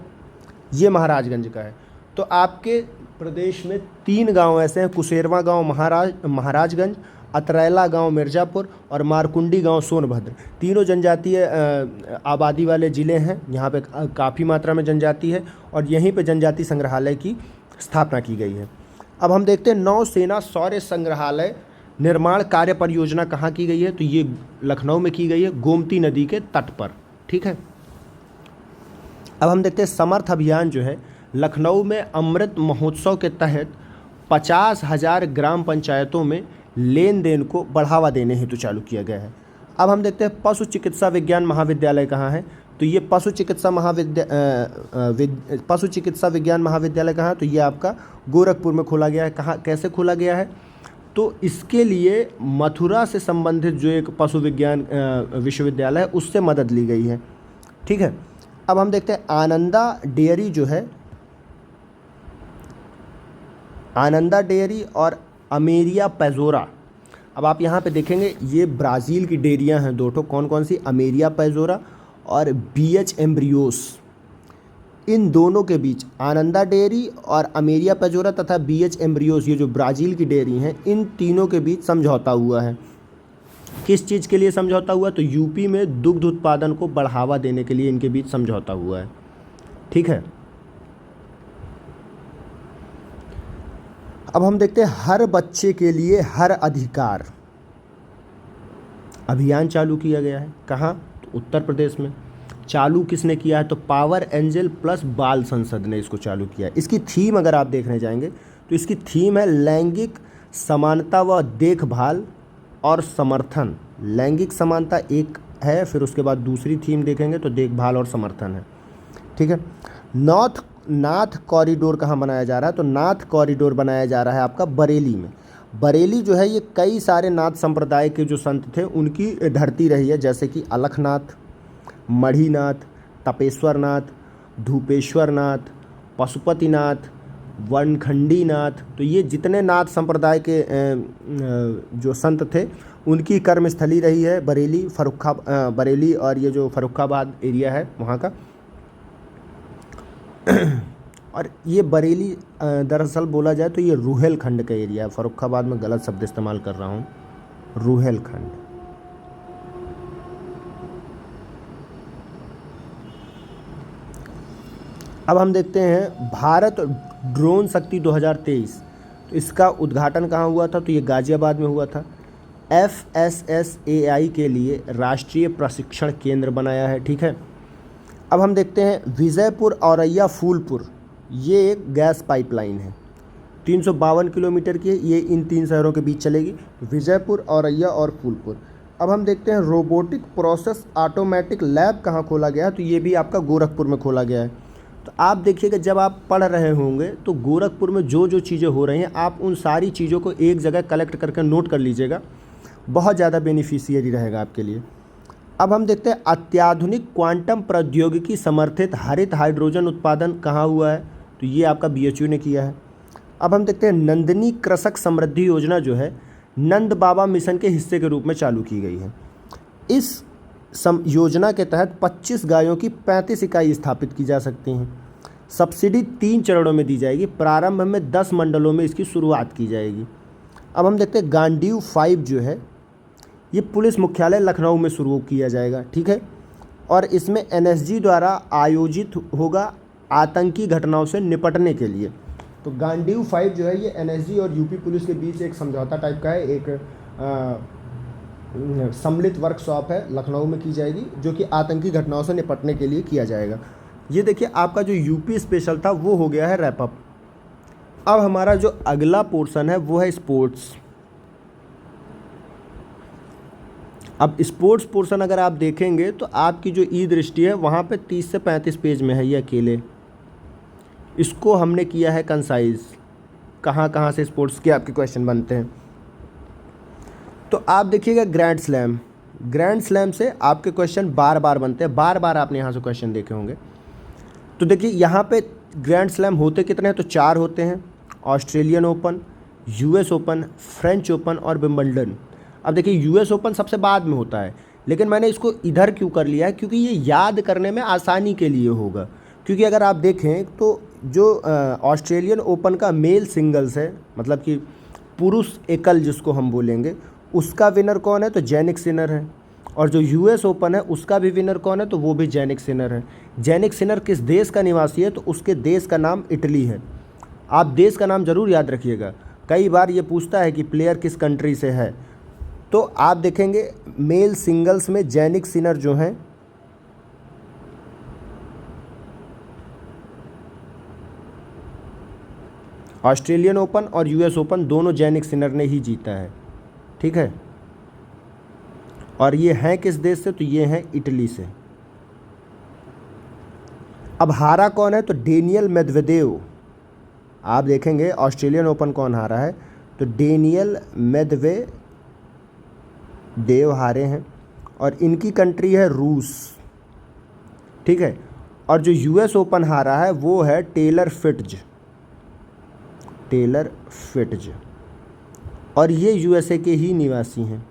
ये महाराजगंज का है। तो आपके प्रदेश में 3 गांव ऐसे हैं, कुसेरवा गांव महाराजगंज, अतरैला गांव मिर्ज़ापुर और मारकुंडी गांव सोनभद्र। तीनों जनजातीय आबादी वाले ज़िले हैं। यहाँ पे काफ़ी मात्रा में जनजाति है और यहीं पे जनजाति संग्रहालय की स्थापना की गई है। अब हम देखते हैं नौसेना शौर्य संग्रहालय निर्माण कार्य परियोजना कहाँ की गई है, तो ये लखनऊ में की गई है, गोमती नदी के तट पर, ठीक है। अब हम देखते हैं समर्थ अभियान जो है लखनऊ में अमृत महोत्सव के तहत 50,000 ग्राम पंचायतों में लेन देन को बढ़ावा देने हेतु चालू किया गया है। अब हम देखते हैं पशु चिकित्सा विज्ञान महाविद्यालय कहाँ है, तो ये पशु चिकित्सा विज्ञान महाविद्यालय कहाँ है, तो ये आपका गोरखपुर में खोला गया है। कहाँ कैसे खोला गया है, तो इसके लिए मथुरा से संबंधित जो एक पशु विज्ञान विश्वविद्यालय है उससे मदद ली गई है, ठीक है। अब हम देखते हैं आनंदा डेयरी जो है, आनंदा डेयरी और अमेरिया पैजोरा। अब आप यहाँ पे देखेंगे ये ब्राज़ील की डेयरियाँ हैं दो ठो, कौन कौन सी, अमेरिया पैजोरा और बीएच एम्ब्रियोस। इन दोनों के बीच आनंदा डेयरी और अमेरिया पैजोरा तथा बीएच एम्ब्रियोस, ये जो ब्राज़ील की डेयरी हैं, इन तीनों के बीच समझौता हुआ है। किस चीज़ के लिए समझौता हुआ, तो यूपी में दुग्ध उत्पादन को बढ़ावा देने के लिए इनके बीच समझौता हुआ है, ठीक है। अब हम देखते हैं हर बच्चे के लिए हर अधिकार अभियान चालू किया गया है। कहाँ, तो उत्तर प्रदेश में। चालू किसने किया है, तो पावर एंजल प्लस बाल संसद ने इसको चालू किया है। इसकी थीम अगर आप देखने जाएंगे तो इसकी थीम है लैंगिक समानता व देखभाल और समर्थन। लैंगिक समानता एक है, फिर उसके बाद दूसरी थीम देखेंगे तो देखभाल और समर्थन है, ठीक है। नाथ कॉरिडोर कहाँ बनाया जा रहा है, तो नाथ कॉरिडोर बनाया जा रहा है आपका बरेली में। बरेली जो है ये कई सारे नाथ संप्रदाय के जो संत थे उनकी धरती रही है, जैसे कि अलखनाथ, मढ़ीनाथ, तपेश्वर नाथ, धूपेश्वर नाथ, पशुपतिनाथ, वनखंडी नाथ। तो ये जितने नाथ संप्रदाय के जो संत थे उनकी कर्मस्थली रही है बरेली और ये जो फर्रुखाबाद एरिया है वहाँ का। और ये बरेली दरअसल बोला जाए तो ये रुहेलखंड का एरिया है। फर्रुखाबाद में गलत शब्द इस्तेमाल कर रहा हूँ, रुहेलखंड। अब हम देखते हैं भारत ड्रोन शक्ति 2023। तो इसका उद्घाटन कहाँ हुआ था? तो ये गाज़ियाबाद में हुआ था। FSSAI के लिए राष्ट्रीय प्रशिक्षण केंद्र बनाया है, ठीक है। अब हम देखते हैं विजयपुर औरैया फूलपुर, ये एक गैस पाइपलाइन है, 352 किलोमीटर की है। ये इन 3 शहरों के बीच चलेगी, विजयपुर, औरैया और फूलपुर। अब हम देखते हैं रोबोटिक प्रोसेस ऑटोमेटिक लैब कहाँ खोला गया है? तो ये भी आपका गोरखपुर में खोला गया है। तो आप देखिएगा जब आप पढ़ रहे होंगे तो गोरखपुर में जो जो चीज़ें हो रही हैं आप उन सारी चीज़ों को एक जगह कलेक्ट करके नोट कर लीजिएगा, बहुत ज़्यादा बेनिफिशियरी रहेगा आपके लिए। अब हम देखते हैं अत्याधुनिक क्वांटम प्रौद्योगिकी समर्थित हरित हाइड्रोजन उत्पादन कहाँ हुआ है? तो ये आपका BHU ने किया है। अब हम देखते हैं नंदिनी कृषक समृद्धि योजना जो है नंद बाबा मिशन के हिस्से के रूप में चालू की गई है। इस योजना के तहत 25 गायों की 35 इकाई स्थापित की जा सकती हैं। सब्सिडी 3 चरणों में दी जाएगी। प्रारंभ में 10 मंडलों में इसकी शुरुआत की जाएगी। अब हम देखते हैं गांडीव 5 जो है ये पुलिस मुख्यालय लखनऊ में शुरू किया जाएगा, ठीक है। और इसमें NSG द्वारा आयोजित होगा आतंकी घटनाओं से निपटने के लिए। तो गांडीव 5 जो है ये NSG और UP पुलिस के बीच एक समझौता टाइप का है, एक सम्मिलित वर्कशॉप है, लखनऊ में की जाएगी, जो कि आतंकी घटनाओं से निपटने के लिए किया जाएगा। ये देखिए आपका जो UP स्पेशल था वो हो गया है रैप अप। अब हमारा जो अगला पोर्शन है वो है स्पोर्ट्स। अब स्पोर्ट्स पोर्शन अगर आप देखेंगे तो आपकी जो ई दृष्टि है वहाँ पे 30 से 35 पेज में है ये अकेले। इसको हमने किया है कंसाइज, कहाँ कहाँ से स्पोर्ट्स के आपके क्वेश्चन बनते हैं। तो आप देखिएगा ग्रैंड स्लैम से आपके क्वेश्चन बार बार बनते हैं, बार बार आपने यहाँ से क्वेश्चन देखे होंगे। तो देखिए यहाँ पे ग्रैंड स्लैम होते कितने हैं? तो 4 होते हैं, Australian open, US open, French open और विंबलडन। अब देखिए US ओपन सबसे बाद में होता है, लेकिन मैंने इसको इधर क्यों कर लिया है? क्योंकि ये याद करने में आसानी के लिए होगा। क्योंकि अगर आप देखें तो जो ऑस्ट्रेलियन ओपन का मेल सिंगल्स है, मतलब कि पुरुष एकल जिसको हम बोलेंगे, उसका विनर कौन है? तो जेनिक सिनर है। और जो US ओपन है उसका भी विनर कौन है? तो वो भी जेनिक सिनर है। जेनिक सिनर किस देश का निवासी है? तो उसके देश का नाम इटली है। आप देश का नाम ज़रूर याद रखिएगा, कई बार ये पूछता है कि प्लेयर किस कंट्री से है। तो आप देखेंगे मेल सिंगल्स में जेनिक सिनर जो हैं ऑस्ट्रेलियन ओपन और US ओपन दोनों जेनिक सिनर ने ही जीता है, ठीक है। और ये हैं किस देश से? तो ये हैं इटली से। अब हारा कौन है? तो डेनियल मेदवेदेव। आप देखेंगे ऑस्ट्रेलियन ओपन कौन हारा है? तो डेनियल मेदवेदेव हारे हैं और इनकी कंट्री है रूस, ठीक है। और जो US ओपन हारा है वो है टेलर फिट्ज और ये USA के ही निवासी हैं।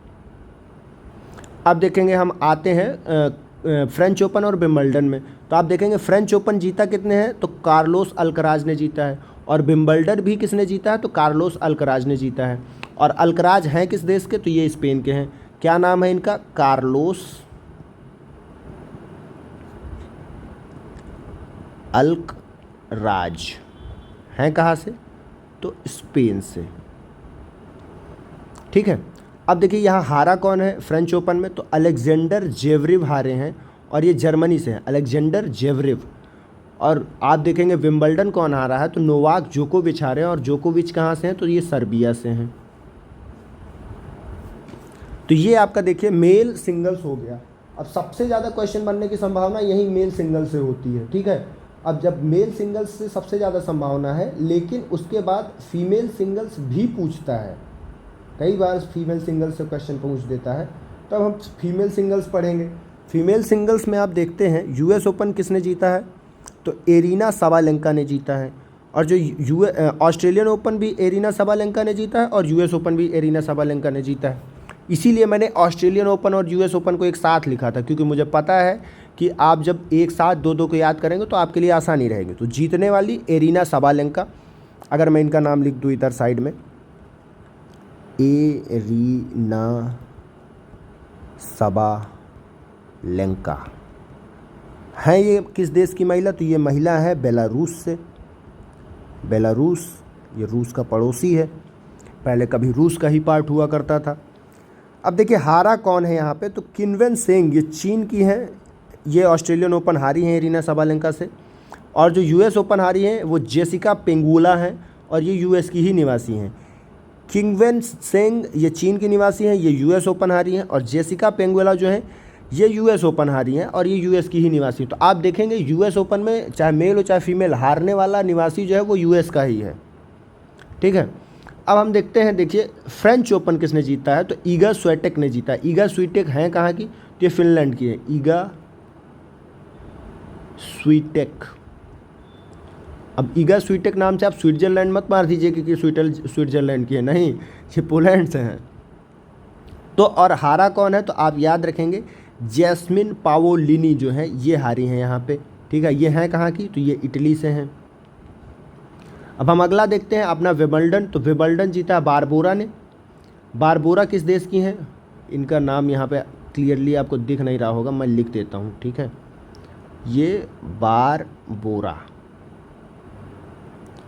अब देखेंगे हम आते हैं फ्रेंच ओपन और विंबलडन में। तो आप देखेंगे फ्रेंच ओपन जीता कितने हैं? तो कार्लोस अल्कराज ने जीता है। और विंबलडन भी किसने जीता है? तो कार्लोस अल्कराज ने जीता है। और अल्कराज हैं किस देश के? तो ये स्पेन के हैं। क्या नाम है इनका? Carlos Alcaraz. हैं कहाँ से? तो स्पेन से, ठीक है। अब देखिए यहाँ हारा कौन है फ्रेंच ओपन में? तो अलेक्जेंडर जेवरेव हारे हैं और ये जर्मनी से हैं, अलेक्जेंडर जेवरेव। और आप देखेंगे विंबलडन कौन हारा है? तो नोवाक जोकोविच हारे हैं और जोकोविच कहाँ से हैं? तो ये सर्बिया से हैं। तो ये आपका देखिए मेल सिंगल्स हो गया। अब सबसे ज़्यादा क्वेश्चन बनने की संभावना यही मेल सिंगल से होती है, ठीक है। अब जब मेल सिंगल्स से सबसे ज़्यादा संभावना है, लेकिन उसके बाद फीमेल सिंगल्स भी पूछता है, कई बार फीमेल सिंगल्स से क्वेश्चन पूछ देता है, तब हम फीमेल सिंगल्स पढ़ेंगे। फीमेल सिंगल्स में आप देखते हैं US ओपन किसने जीता है? तो एरिना सबालेंका ने जीता है। और जो ऑस्ट्रेलियन ओपन भी एरिना सबालेंका ने जीता है और यूएस ओपन भी एरिना सबालेंका ने जीता है। इसीलिए मैंने ऑस्ट्रेलियन ओपन और यूएस ओपन को एक साथ लिखा था, क्योंकि मुझे पता है कि आप जब एक साथ दो दो को याद करेंगे तो आपके लिए आसानी रहेगी। तो जीतने वाली एरिना सबालेंका, अगर मैं इनका नाम लिख दूँ इधर साइड में, एरिना सबालेंका हैं। ये किस देश की महिला? तो ये महिला है बेलारूस से। बेलारूस ये रूस का पड़ोसी है, पहले कभी रूस का ही पार्ट हुआ करता था। अब देखिए हारा कौन है यहाँ पे, तो किन्वेन सेंग ये चीन की है, ये ऑस्ट्रेलियन ओपन हारी हैं एरिना सबालेंका से। और जो यूएस ओपन हारी हैं वो जेसिका पेंगुला हैं और ये यूएस की ही निवासी हैं। किन्वेन सेंग ये चीन की निवासी हैं, ये यूएस ओपन हारी हैं। और जेसिका पेंगुला जो है ये यूएस ओपन हारी हैं और ये यूएस की ही निवासी हैं। तो आप देखेंगे यूएस ओपन में चाहे मेल हो चाहे फीमेल, हारने वाला निवासी जो है वो यूएस का ही है। ठीक है, अब हम देखते हैं, देखिए फ्रेंच ओपन किसने जीता है, तो ईगा स्वीटेक ने जीता है। ईगा स्वीटेक हैं कहाँ की? तो ये फिनलैंड की है, ईगा स्वीटेक। अब ईगा स्वीटेक नाम से आप स्विट्जरलैंड मत मार दीजिए क्योंकि स्विट्जरलैंड की है, नहीं, ये पोलैंड से हैं। तो और हारा कौन है, तो आप याद रखेंगे जैस्मिन पावोलिनी जो है ये हारी हैं यहाँ पे। ठीक है, ये हैं कहाँ की? तो ये इटली से हैं। अब हम अगला देखते हैं अपना विंबलडन। तो विंबलडन जीता है बारबोरा ने। बारबोरा किस देश की हैं? इनका नाम यहाँ पे क्लियरली आपको दिख नहीं रहा होगा, मैं लिख देता हूँ। ठीक है, ये बारबोरा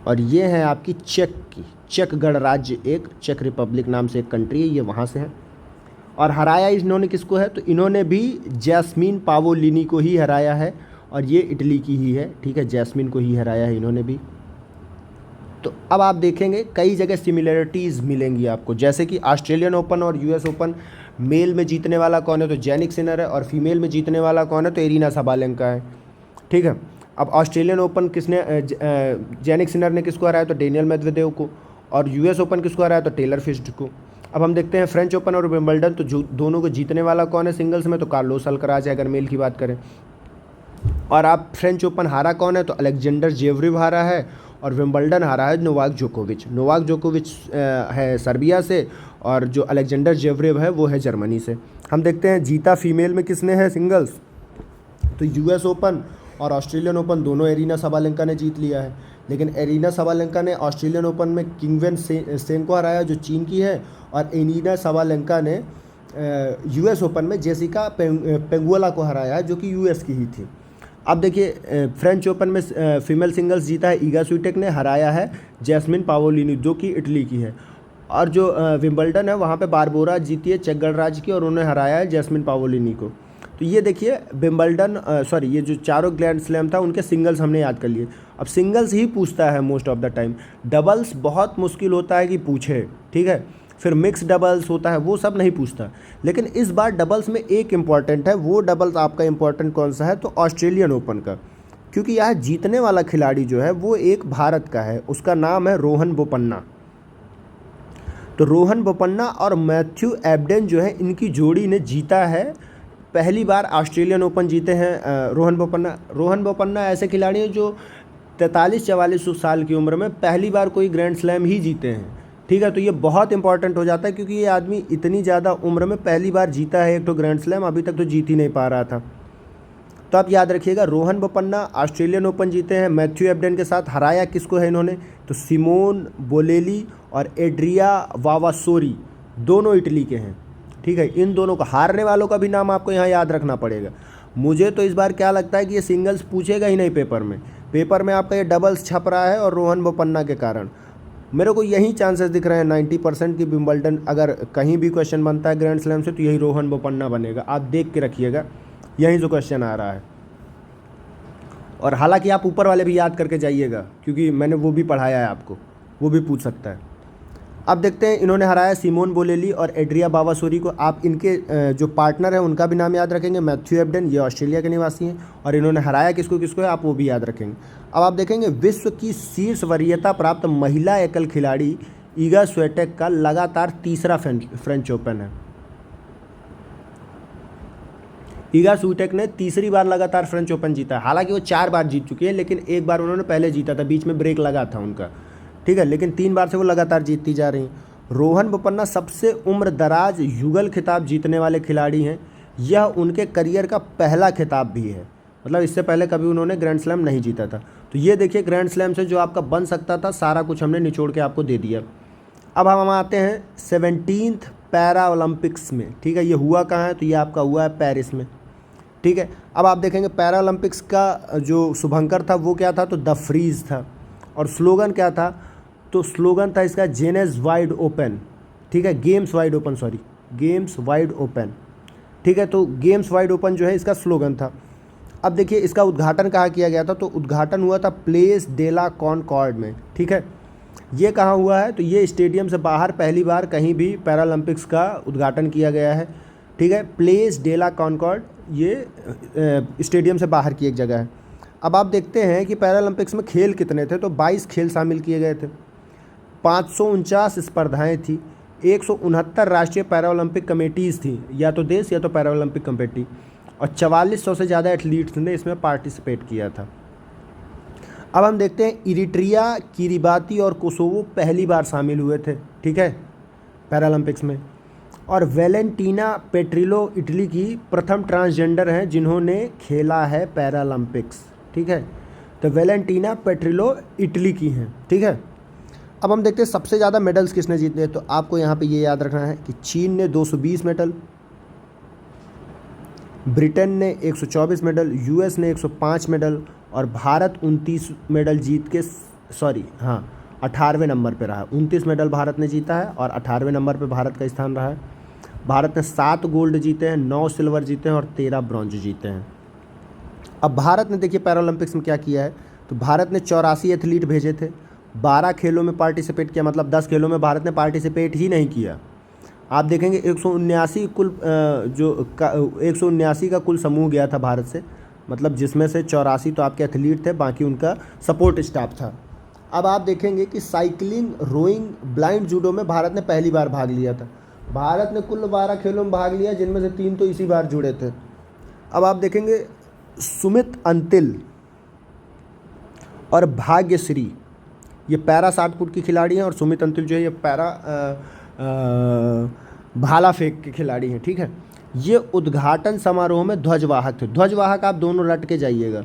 और ये है आपकी चेक की, चेक गणराज्य, एक चेक रिपब्लिक नाम से एक कंट्री है, ये वहाँ से है। और हराया इन्होंने किसको है, तो इन्होंने भी जैस्मिन पावोलिनी को ही हराया है और ये इटली की ही है। ठीक है, जैस्मिन को ही हराया है इन्होंने भी। तो अब आप देखेंगे कई जगह सिमिलरिटीज़ मिलेंगी आपको, जैसे कि ऑस्ट्रेलियन ओपन और यूएस ओपन मेल में जीतने वाला कौन है, तो जैनिक सिनर है। और फीमेल में जीतने वाला कौन है, तो एरिना सबालेंका है। ठीक है, अब ऑस्ट्रेलियन ओपन किसने, जैनिक सिनर ने किसको हराया, तो डेनियल मेदवेदेव को। और यूएस ओपन किसको हराया, तो टेलर फिश्ड को। अब हम देखते हैं फ्रेंच ओपन और विंबलडन, तो जो दोनों को जीतने वाला कौन है सिंगल्स में, तो कार्लोस अल्कराज है अगर मेल की बात करें। और आप फ्रेंच ओपन हारा कौन है, तो अलेक्जेंडर जेवरेव हारा है। और विंबलडन हारा है नोवाक जोकोविच। नोवाक जोकोविच है सर्बिया से और जो अलेक्जेंडर जेवरेव है वो है जर्मनी से। हम देखते हैं जीता फीमेल में किसने है सिंगल्स, तो यूएस ओपन और ऑस्ट्रेलियन ओपन दोनों एरिना सबालेंका ने जीत लिया है। लेकिन एरिना सबालेंका ने ऑस्ट्रेलियन ओपन में किन्वेन सेंग को हराया जो चीन की है, और एरिना सबालेंका ने यूएस ओपन में जेसिका पेंगुला को हराया है जो कि यूएस की ही थी। अब देखिए फ्रेंच ओपन में फीमेल सिंगल्स जीता है ईगा स्वीटेक ने, हराया है जैस्मिन पावोलिनी जो कि इटली की है। और जो विंबलडन है वहाँ पे बारबोरा जीती है चेक गणराज्य की और उन्होंने हराया है जैस्मिन पावोलिनी को। तो ये देखिए विंबलडन ये जो चारों ग्रैंड स्लैम था उनके सिंगल्स हमने याद कर लिए। अब सिंगल्स ही पूछता है most of the time, doubles बहुत मुश्किल होता है कि पूछे, ठीक है, फिर मिक्स डबल्स होता है वो सब नहीं पूछता। लेकिन इस बार डबल्स में एक इम्पॉर्टेंट है, वो डबल्स आपका इम्पॉर्टेंट कौन सा है, तो ऑस्ट्रेलियन ओपन का, क्योंकि यहाँ जीतने वाला खिलाड़ी जो है वो एक भारत का है, उसका नाम है रोहन बोपन्ना। तो रोहन बोपन्ना और मैथ्यू एबडेन जो है इनकी जोड़ी ने जीता है, पहली बार ऑस्ट्रेलियन ओपन जीते हैं रोहन बोपन्ना। रोहन बोपन्ना ऐसे खिलाड़ी हैं जो 43-44 साल की उम्र में पहली बार कोई ग्रैंड स्लैम ही जीते हैं, ठीक है। तो ये बहुत इंपॉर्टेंट हो जाता है क्योंकि ये आदमी इतनी ज़्यादा उम्र में पहली बार जीता है एक तो ग्रैंड स्लैम, अभी तक तो जीत ही नहीं पा रहा था। तो आप याद रखिएगा रोहन बोपन्ना ऑस्ट्रेलियन ओपन जीते हैं मैथ्यू एबडेन के साथ, हराया किसको है इन्होंने, तो सिमोन बोलेली और एड्रिया वावासोरी, दोनों इटली के हैं, ठीक है। इन दोनों का हारने वालों का भी नाम आपको यहाँ याद रखना पड़ेगा। मुझे तो इस बार क्या लगता है कि ये सिंगल्स पूछेगा ही नहीं पेपर में आपका ये डबल्स छप रहा है और रोहन बोपन्ना के कारण मेरे को यही चांसेस दिख रहे हैं 90% की विंबलडन अगर कहीं भी क्वेश्चन बनता है ग्रैंड स्लैम से तो यही रोहन बोपन्ना बनेगा। आप देख के रखिएगा यही जो क्वेश्चन आ रहा है। और हालांकि आप ऊपर वाले भी याद करके जाइएगा क्योंकि मैंने वो भी पढ़ाया है आपको, वो भी पूछ सकता है। अब देखते हैं इन्होंने हराया सिमोन बोलेली और एड्रिया बावासोरी को। आप इनके जो पार्टनर हैं उनका भी नाम याद रखेंगे, मैथ्यू एबडेन, ये ऑस्ट्रेलिया के निवासी हैं, और इन्होंने हराया किसको किसको है आप वो भी याद रखेंगे। अब आप देखेंगे विश्व की शीर्ष वरीयता प्राप्त महिला एकल खिलाड़ी ईगा स्वीटेक का लगातार तीसरा फ्रेंच ओपन है। ईगा स्वीटेक ने तीसरी बार लगातार फ्रेंच ओपन जीता है। हालांकि वो 4 बार जीत चुकी है, लेकिन एक बार उन्होंने पहले जीता था, बीच में ब्रेक लगा था उनका, ठीक है, लेकिन 3 बार से वो लगातार जीतती जा रही हैं। रोहन बोपन्ना सबसे उम्र दराज युगल खिताब जीतने वाले खिलाड़ी हैं। यह उनके करियर का पहला खिताब भी है, मतलब इससे पहले कभी उन्होंने ग्रैंड स्लैम नहीं जीता था। तो ये देखिए ग्रैंड स्लैम से जो आपका बन सकता था सारा कुछ हमने निचोड़ के आपको दे दिया। अब हम आते हैं 17th पैरा ओलंपिक्स में, ठीक है। ये हुआ कहाँ है? तो ये आपका हुआ है पेरिस में, ठीक है। अब आप देखेंगे पैरा ओलंपिक्स का जो शुभंकर था वो क्या था? तो द फ्रीज था। और स्लोगन क्या था? तो स्लोगन था इसका जेनेस वाइड ओपन, ठीक है, games wide open, sorry games wide open, ठीक है। तो गेम्स वाइड ओपन जो है इसका स्लोगन था। अब देखिए इसका उद्घाटन कहाँ किया गया था? तो उद्घाटन हुआ था प्लेस डेला कॉनकॉर्ड में, ठीक है। ये कहाँ हुआ है? तो ये स्टेडियम से बाहर पहली बार कहीं भी पैरालंपिक्स का उद्घाटन किया गया है, ठीक है। प्लेस डेला कॉनकॉर्ड ये स्टेडियम से बाहर की एक जगह है। अब आप देखते हैं कि पैरालंपिक्स में खेल कितने थे? तो 22 खेल शामिल किए गए थे, 549 स्पर्धाएँ थी, 169 राष्ट्रीय पैरालंपिक कमेटीज़ थी, या तो देश या तो पैरालंपिक कमेटी, और 4400 से ज़्यादा एथलीट्स ने इसमें पार्टिसिपेट किया था। अब हम देखते हैं इरिट्रिया, किरिबाती और कोसोवो पहली बार शामिल हुए थे, ठीक है, पैरालंपिक्स में। और वैलेंटीना पेट्रिलो इटली की प्रथम ट्रांसजेंडर हैं जिन्होंने खेला है पैरालंपिक्स, ठीक है। तो वैलेंटीना पेट्रिलो इटली की हैं, ठीक है। अब हम देखते हैं सबसे ज़्यादा मेडल्स किसने जीते हैं। तो आपको यहाँ पे ये याद रखना है कि चीन ने 220 मेडल, ब्रिटेन ने 124 मेडल, यूएस ने 105 मेडल, और भारत 29 मेडल जीत के 18वें नंबर पे रहा है। 29 मेडल भारत ने जीता है और 18वें नंबर पे भारत का स्थान रहा है। भारत ने 7 गोल्ड जीते हैं, 9 सिल्वर जीते हैं और 13 ब्रॉन्ज जीते हैं। अब भारत ने देखिए पैरालंपिक्स में क्या किया है। तो भारत ने 84 एथलीट भेजे थे, 12 खेलों में पार्टिसिपेट किया, मतलब 10 खेलों में भारत ने पार्टिसिपेट ही नहीं किया। आप देखेंगे 179 का कुल समूह गया था भारत से, मतलब जिसमें से 84 तो आपके एथलीट थे, बाकी उनका सपोर्ट स्टाफ था। अब आप देखेंगे कि साइकिलिंग, रोइंग, ब्लाइंड जूडो में भारत ने पहली बार भाग लिया था। भारत ने कुल 12 खेलों में भाग लिया, जिनमें से 3 तो इसी बार जुड़े थे। अब आप देखेंगे सुमित अंतिल और भाग्यश्री, ये पैरा 60 फुट की खिलाड़ी हैं, और सुमित अंतिल जो है ये पैरा भाला फेंक के खिलाड़ी हैं, ठीक है। ये उद्घाटन समारोह में ध्वजवाहक थे। ध्वजवाहक आप दोनों रट के जाइएगा,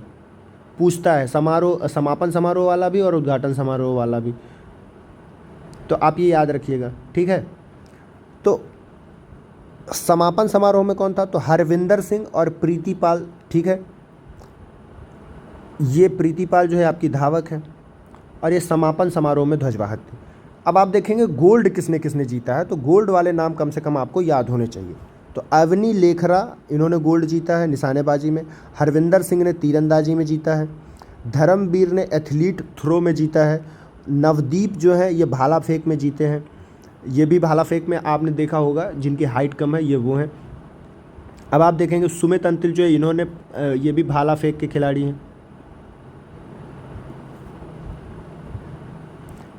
पूछता है समापन समारोह वाला भी और उद्घाटन समारोह वाला भी, तो आप ये याद रखिएगा, ठीक है। तो समापन समारोह में कौन था? तो हरविंदर सिंह और प्रीति पाल, ठीक है। ये प्रीति पाल जो है आपकी धावक है, और ये समापन समारोह में ध्वजवाहक थी। अब आप देखेंगे गोल्ड किसने किसने जीता है। तो गोल्ड वाले नाम कम से कम आपको याद होने चाहिए। तो अवनी लेखरा, इन्होंने गोल्ड जीता है निशानेबाजी में। हरविंदर सिंह ने तीरंदाजी में जीता है। धर्मवीर ने एथलीट थ्रो में जीता है। नवदीप जो है ये भाला फेंक में जीते हैं। ये भी भाला फेंक में आपने देखा होगा, जिनकी हाइट कम है ये वो हैं। अब आप देखेंगे सुमित अंतिल जो है, इन्होंने ये भी भाला फेंक के खिलाड़ी हैं।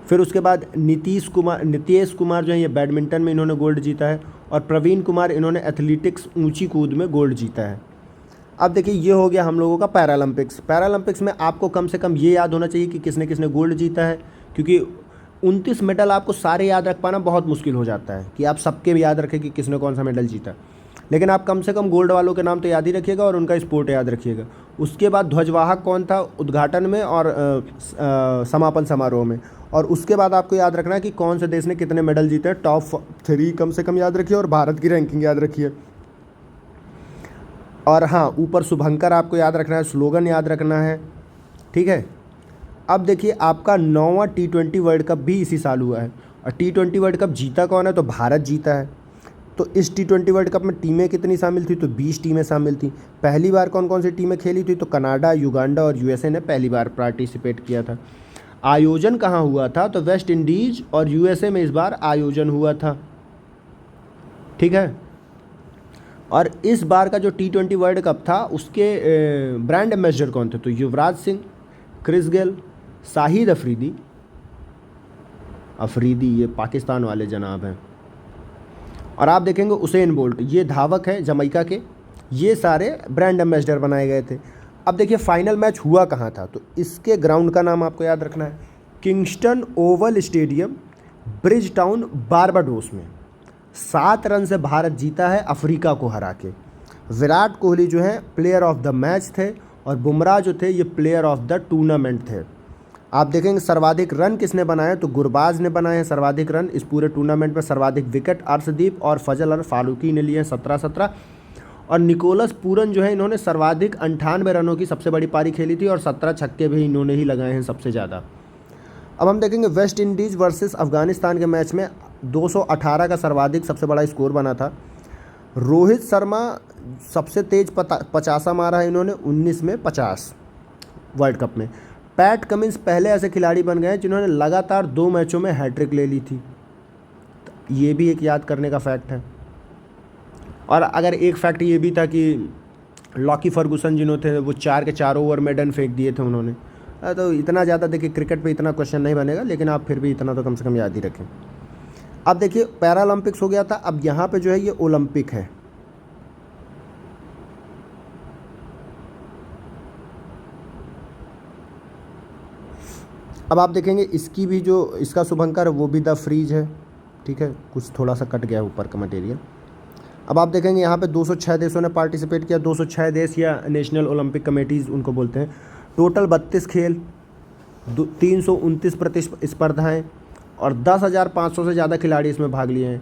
फिर उसके बाद नीतीश कुमार जो है ये बैडमिंटन में इन्होंने गोल्ड जीता है। और प्रवीण कुमार, इन्होंने एथलेटिक्स ऊंची कूद में गोल्ड जीता है। अब देखिए ये हो गया हम लोगों का पैरालंपिक्स। पैरालंपिक्स में आपको कम से कम ये याद होना चाहिए कि किसने किसने गोल्ड जीता है, क्योंकि 29 मेडल आपको सारे याद रख पाना बहुत मुश्किल हो जाता है कि आप सबके याद रखें कि किसने कौन सा मेडल जीता। लेकिन आप कम से कम गोल्ड वालों के नाम तो याद ही रखिएगा और उनका स्पोर्ट याद रखिएगा। उसके बाद ध्वजवाहक कौन था उद्घाटन में और समापन समारोह में। और उसके बाद आपको याद रखना है कि कौन से देश ने कितने मेडल जीते हैं। टॉप 3 कम से कम याद रखिए और भारत की रैंकिंग याद रखिए। और हाँ, ऊपर शुभंकर आपको याद रखना है, स्लोगन याद रखना है, ठीक है। अब देखिए आपका 9वां T20 वर्ल्ड कप भी इसी साल हुआ है। और T20 वर्ल्ड कप जीता कौन है? तो भारत जीता है। तो इस T20 वर्ल्ड कप में टीमें कितनी शामिल थी? तो 20 टीमें शामिल थी। पहली बार कौन कौन सी टीमें खेली थी? तो कनाडा, युगांडा और यूएसए ने पहली बार पार्टिसिपेट किया था। आयोजन कहाँ हुआ था? तो वेस्ट इंडीज और यूएसए में इस बार आयोजन हुआ था, ठीक है। और इस बार का जो T20 वर्ल्ड कप था उसके ब्रांड एम्बेसडर कौन थे? तो युवराज सिंह, क्रिस गेल, शाहिद अफरीदी ये पाकिस्तान वाले जनाब हैं। और आप देखेंगे उसेन बोल्ट, ये धावक है जमैका के, ये सारे ब्रांड एम्बेसडर बनाए गए थे। अब देखिए फाइनल मैच हुआ कहाँ था, तो इसके ग्राउंड का नाम आपको याद रखना है, Kingston Oval stadium, bridge town, Barbados में। 7 रन से भारत जीता है अफ्रीका को हरा के। विराट कोहली जो है प्लेयर ऑफ द मैच थे और बुमराह जो थे ये प्लेयर ऑफ द टूर्नामेंट थे। आप देखेंगे सर्वाधिक रन किसने बनाए, तो गुरबाज ने बनाए हैं सर्वाधिक रन इस पूरे टूर्नामेंट में। सर्वाधिक विकेट अर्शदीप और फजल अल फारूकी ने लिए हैं 17-17। और निकोलस पूरन जो है इन्होंने सर्वाधिक 98 रनों की सबसे बड़ी पारी खेली थी और 17 छक्के भी इन्होंने ही लगाए हैं सबसे ज़्यादा। अब हम देखेंगे वेस्ट इंडीज़ वर्सेस अफगानिस्तान के मैच में 218 का सर्वाधिक सबसे बड़ा स्कोर बना था। रोहित शर्मा सबसे तेज 50 मारा है इन्होंने, 19 में 50 वर्ल्ड कप में। पैट कमिंस पहले ऐसे खिलाड़ी बन गए हैं जिन्होंने लगातार 2 मैचों में हैट्रिक ले ली थी। ये भी एक याद करने का फैक्ट है। और अगर एक फैक्ट ये भी था कि लॉकी फर्गूसन जिन्होंने थे वो 4 के 4 ओवर में डन फेंक दिए थे उन्होंने। तो इतना ज़्यादा देखिए क्रिकेट पे इतना क्वेश्चन नहीं बनेगा, लेकिन आप फिर भी इतना तो कम से कम याद ही रखें। अब देखिए पैरालंपिक्स हो गया था, अब यहाँ पे जो है ये ओलंपिक है। अब आप देखेंगे इसकी भी जो इसका शुभंकर वो भी द फ्रीज है, ठीक है, कुछ थोड़ा सा कट गया ऊपर का मटेरियल। अब आप देखेंगे यहाँ पे 206 देशों ने पार्टिसिपेट किया, 206 देश या नेशनल ओलंपिक कमेटीज़ उनको बोलते हैं। टोटल 32 खेल, 329 प्रतिस्पर्धाएँ और 10,500 से ज़्यादा खिलाड़ी इसमें भाग लिए हैं।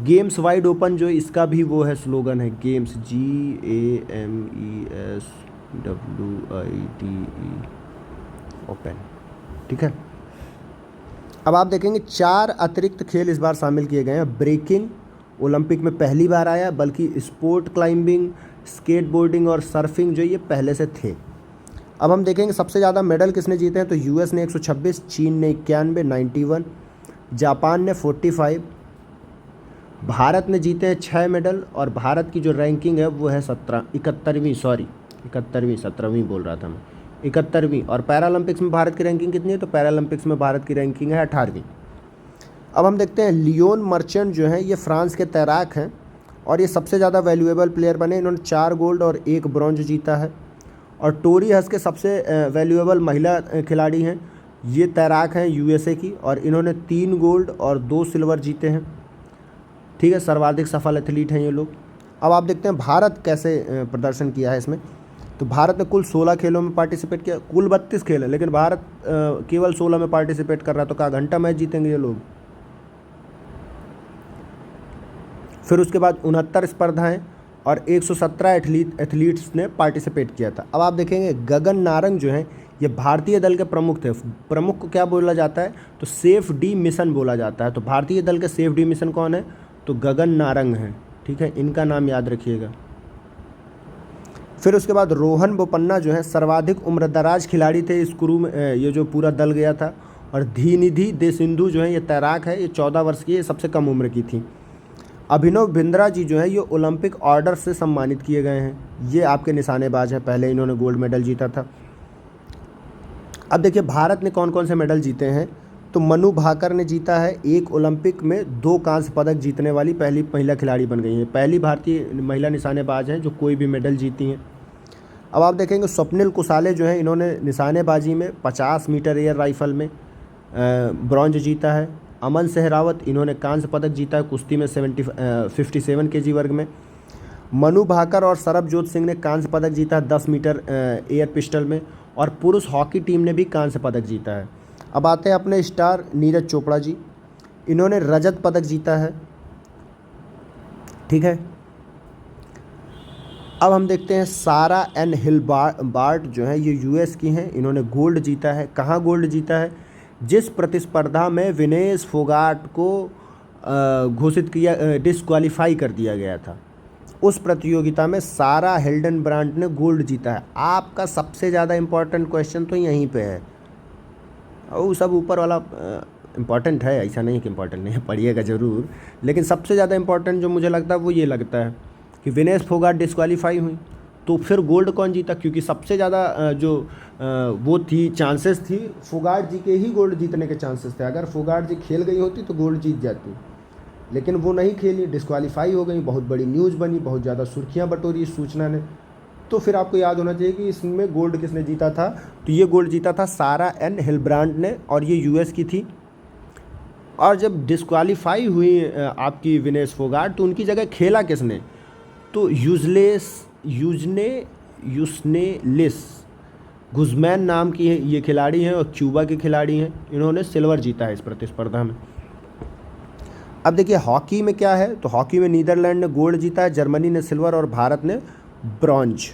गेम्स वाइड ओपन जो इसका भी वो है स्लोगन है, गेम्स GAMESWIDE ओपन, ठीक है। अब आप देखेंगे 4 अतिरिक्त खेल इस बार शामिल किए गए हैं। ब्रेकिंग ओलंपिक में पहली बार आया, बल्कि स्पोर्ट क्लाइंबिंग, स्केटबोर्डिंग और सर्फिंग जो ये पहले से थे। अब हम देखेंगे सबसे ज़्यादा मेडल किसने जीते हैं, तो यूएस ने 126, चीन ने 91 91, जापान ने 45, भारत ने जीते हैं 6 मेडल और भारत की जो रैंकिंग है वो है 17वीं बोल रहा था मैं, 71वीं। और पैरालंपिक्स में भारत की रैंकिंग कितनी है, तो पैरालंपिक्स में भारत की रैंकिंग है 18वीं। अब हम देखते हैं लियोन मर्चेंट जो हैं ये फ्रांस के तैराक हैं और ये सबसे ज़्यादा वैल्यूएबल प्लेयर बने, इन्होंने 4 गोल्ड और 1 ब्रॉन्ज जीता है। और टोरी हस के सबसे वैल्यूएबल महिला खिलाड़ी हैं, ये तैराक हैं यूएसए की और इन्होंने 3 गोल्ड और 2 सिल्वर जीते हैं, ठीक है, सर्वाधिक सफल एथलीट हैं ये लोग। अब आप देखते हैं भारत कैसे प्रदर्शन किया है इसमें, तो भारत ने कुल 16 खेलों में पार्टिसिपेट किया, कुल 32 खेल है लेकिन भारत केवल 16 में पार्टिसिपेट कर रहा है, तो कहा घंटा मैच जीतेंगे ये लोग। फिर उसके बाद 69 स्पर्धाएं और 117 एथलीट्स ने पार्टिसिपेट किया था। अब आप देखेंगे गगन नारंग जो हैं ये भारतीय दल के प्रमुख थे। प्रमुख को क्या बोला जाता है, तो सेफ डी मिशन बोला जाता है। तो भारतीय दल के सेफ डी मिशन कौन है, तो गगन नारंग हैं, ठीक है, इनका नाम याद रखिएगा। फिर उसके बाद रोहन बोपन्ना जो है सर्वाधिक उम्रदराज खिलाड़ी थे इस क्रू में, ये जो पूरा दल गया था। और धीनिधि दे सिंधु जो है ये तैराक है, ये 14 वर्ष की, ये सबसे कम उम्र की थी। अभिनव बिंद्रा जी जो है ये ओलंपिक ऑर्डर से सम्मानित किए गए हैं, ये आपके निशानेबाज हैं, पहले इन्होंने गोल्ड मेडल जीता था। अब देखिए भारत ने कौन कौन से मेडल जीते हैं, तो मनु भाकर ने जीता है, एक ओलंपिक में 2 कांस्य पदक जीतने वाली पहली महिला खिलाड़ी बन गई हैं, पहली भारतीय महिला निशानेबाज हैं जो कोई भी मेडल जीती हैं। अब आप देखेंगे स्वप्निल कुसाले जो है इन्होंने निशानेबाजी में 50 मीटर एयर राइफल में ब्रॉन्ज जीता है। अमन सहरावत इन्होंने कांस्य पदक जीता है कुश्ती में 57 kg वर्ग में। मनु भाकर और सरबजोत सिंह ने कांस्य पदक जीता है 10 मीटर एयर पिस्टल में। और पुरुष हॉकी टीम ने भी कांस्य पदक जीता है। अब आते हैं अपने स्टार नीरज चोपड़ा जी, इन्होंने रजत पदक जीता है, ठीक है। अब हम देखते हैं सारा एन हिलबार्ट जो है ये यूएस की हैं, इन्होंने गोल्ड जीता है। कहाँ गोल्ड जीता है, जिस प्रतिस्पर्धा में विनेश फोगाट को घोषित किया, डिस्क्वालीफाई कर दिया गया था, उस प्रतियोगिता में सारा हिल्डनब्रांड ने गोल्ड जीता है। आपका सबसे ज़्यादा इम्पोर्टेंट क्वेश्चन तो यहीं पे है, और सब ऊपर वाला इम्पॉर्टेंट है, ऐसा नहीं कि इम्पॉर्टेंट नहीं है, पढ़िएगा ज़रूर। लेकिन सबसे ज़्यादा इम्पॉर्टेंट जो मुझे लगता है वो ये लगता है कि विनेश फोगाट डिस्क्वालीफाई हुई, तो फिर गोल्ड कौन जीता, क्योंकि सबसे ज़्यादा जो वो थी चांसेस थी फोगाट जी के ही गोल्ड जीतने के चांसेस थे। अगर फोगाट जी खेल गई होती तो गोल्ड जीत जाती, लेकिन वो नहीं खेली, डिस्क्वालीफाई हो गई, बहुत बड़ी न्यूज़ बनी, बहुत ज़्यादा सुर्खियाँ बटोरी इस सूचना ने। तो फिर आपको याद होना चाहिए कि इसमें गोल्ड किसने जीता था, तो ये गोल्ड जीता था सारा एन हिलब्रांड ने, और ये यूएस की थी। और जब डिस्क्वालीफाई हुई आपकी विनेश फोगाट, तो उनकी जगह खेला किसने, तो यूजनेलिस गुज़मैन नाम की ये खिलाड़ी हैं और क्यूबा के खिलाड़ी हैं। इन्होंने सिल्वर जीता है इस प्रतिस्पर्धा में। अब देखिए हॉकी में क्या है, तो हॉकी में नीदरलैंड ने गोल्ड जीता है, जर्मनी ने सिल्वर और भारत ने ब्रॉन्ज।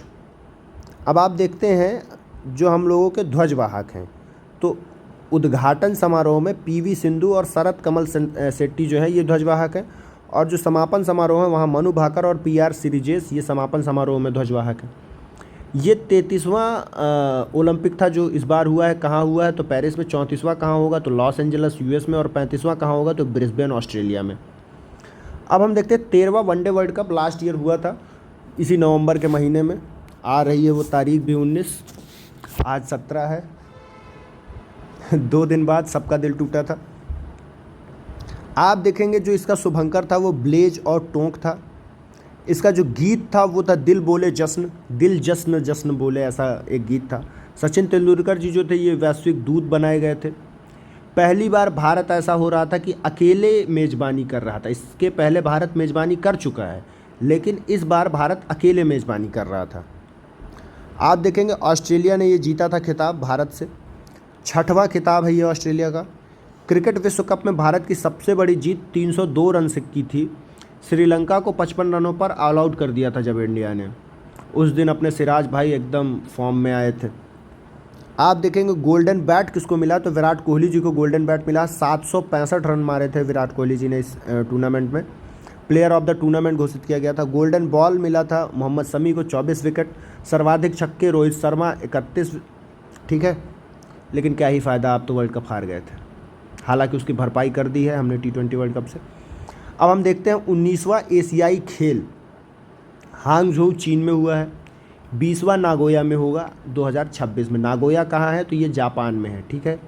अब आप देखते हैं जो हम लोगों के ध्वजवाहक हैं, तो उद्घाटन समारोह में पीवी सिंधु और शरत कमल शेट्टी जो है ये ध्वजवाहक हैं, और जो समापन समारोह है वहाँ मनु भाकर और पीआर श्रीजेश ये समापन समारोह में ध्वजवाहक हैं। ये 33वां ओलंपिक था जो इस बार हुआ है। कहाँ हुआ है, तो पेरिस में। 34वां कहाँ होगा, तो लॉस एंजल्स यूएस में। और 35वां कहाँ होगा, तो ब्रिस्बेन ऑस्ट्रेलिया में। अब हम देखते हैं 13वां one day world cup last year हुआ था इसी नवंबर के महीने में। आ रही है वो तारीख भी 19, आज 17 है। 2 दिन बाद सबका दिल टूटा था। आप देखेंगे जो इसका शुभंकर था वो ब्लेज और टोंक था। इसका जो गीत था वो था दिल बोले जश्न, दिल जश्न जश्न बोले, ऐसा एक गीत था। सचिन तेंदुलकर जी जो थे ये वैश्विक दूत बनाए गए थे। पहली बार भारत ऐसा हो रहा था कि अकेले मेज़बानी कर रहा था। इसके पहले भारत मेज़बानी कर चुका है, लेकिन इस बार भारत अकेले मेज़बानी कर रहा था। आप देखेंगे ऑस्ट्रेलिया ने ये जीता था खिताब भारत से, 6वां खिताब है ये ऑस्ट्रेलिया का। क्रिकेट विश्व कप में भारत की सबसे बड़ी जीत 302 रन से की थी। श्रीलंका को 55 रनों पर ऑल आउट कर दिया था जब इंडिया ने। उस दिन अपने सिराज भाई एकदम फॉर्म में आए थे। आप देखेंगे गोल्डन बैट किसको मिला, तो विराट कोहली जी को गोल्डन बैट मिला। 765 रन मारे थे विराट कोहली जी ने इस टूर्नामेंट में। प्लेयर ऑफ द टूर्नामेंट घोषित किया गया था। गोल्डन बॉल मिला था मोहम्मद शमी को, 24 विकेट। सर्वाधिक छक्के रोहित शर्मा 31। ठीक है, लेकिन क्या ही फ़ायदा, आप तो वर्ल्ड कप हार गए थे। हालांकि उसकी भरपाई कर दी है हमने T20 वर्ल्ड कप से। अब हम देखते हैं 19वां एशियाई खेल हांगझोउ चीन में हुआ है। 20वां नागोया में होगा 2026 में। नागोया कहाँ है, तो ये जापान में है। ठीक है,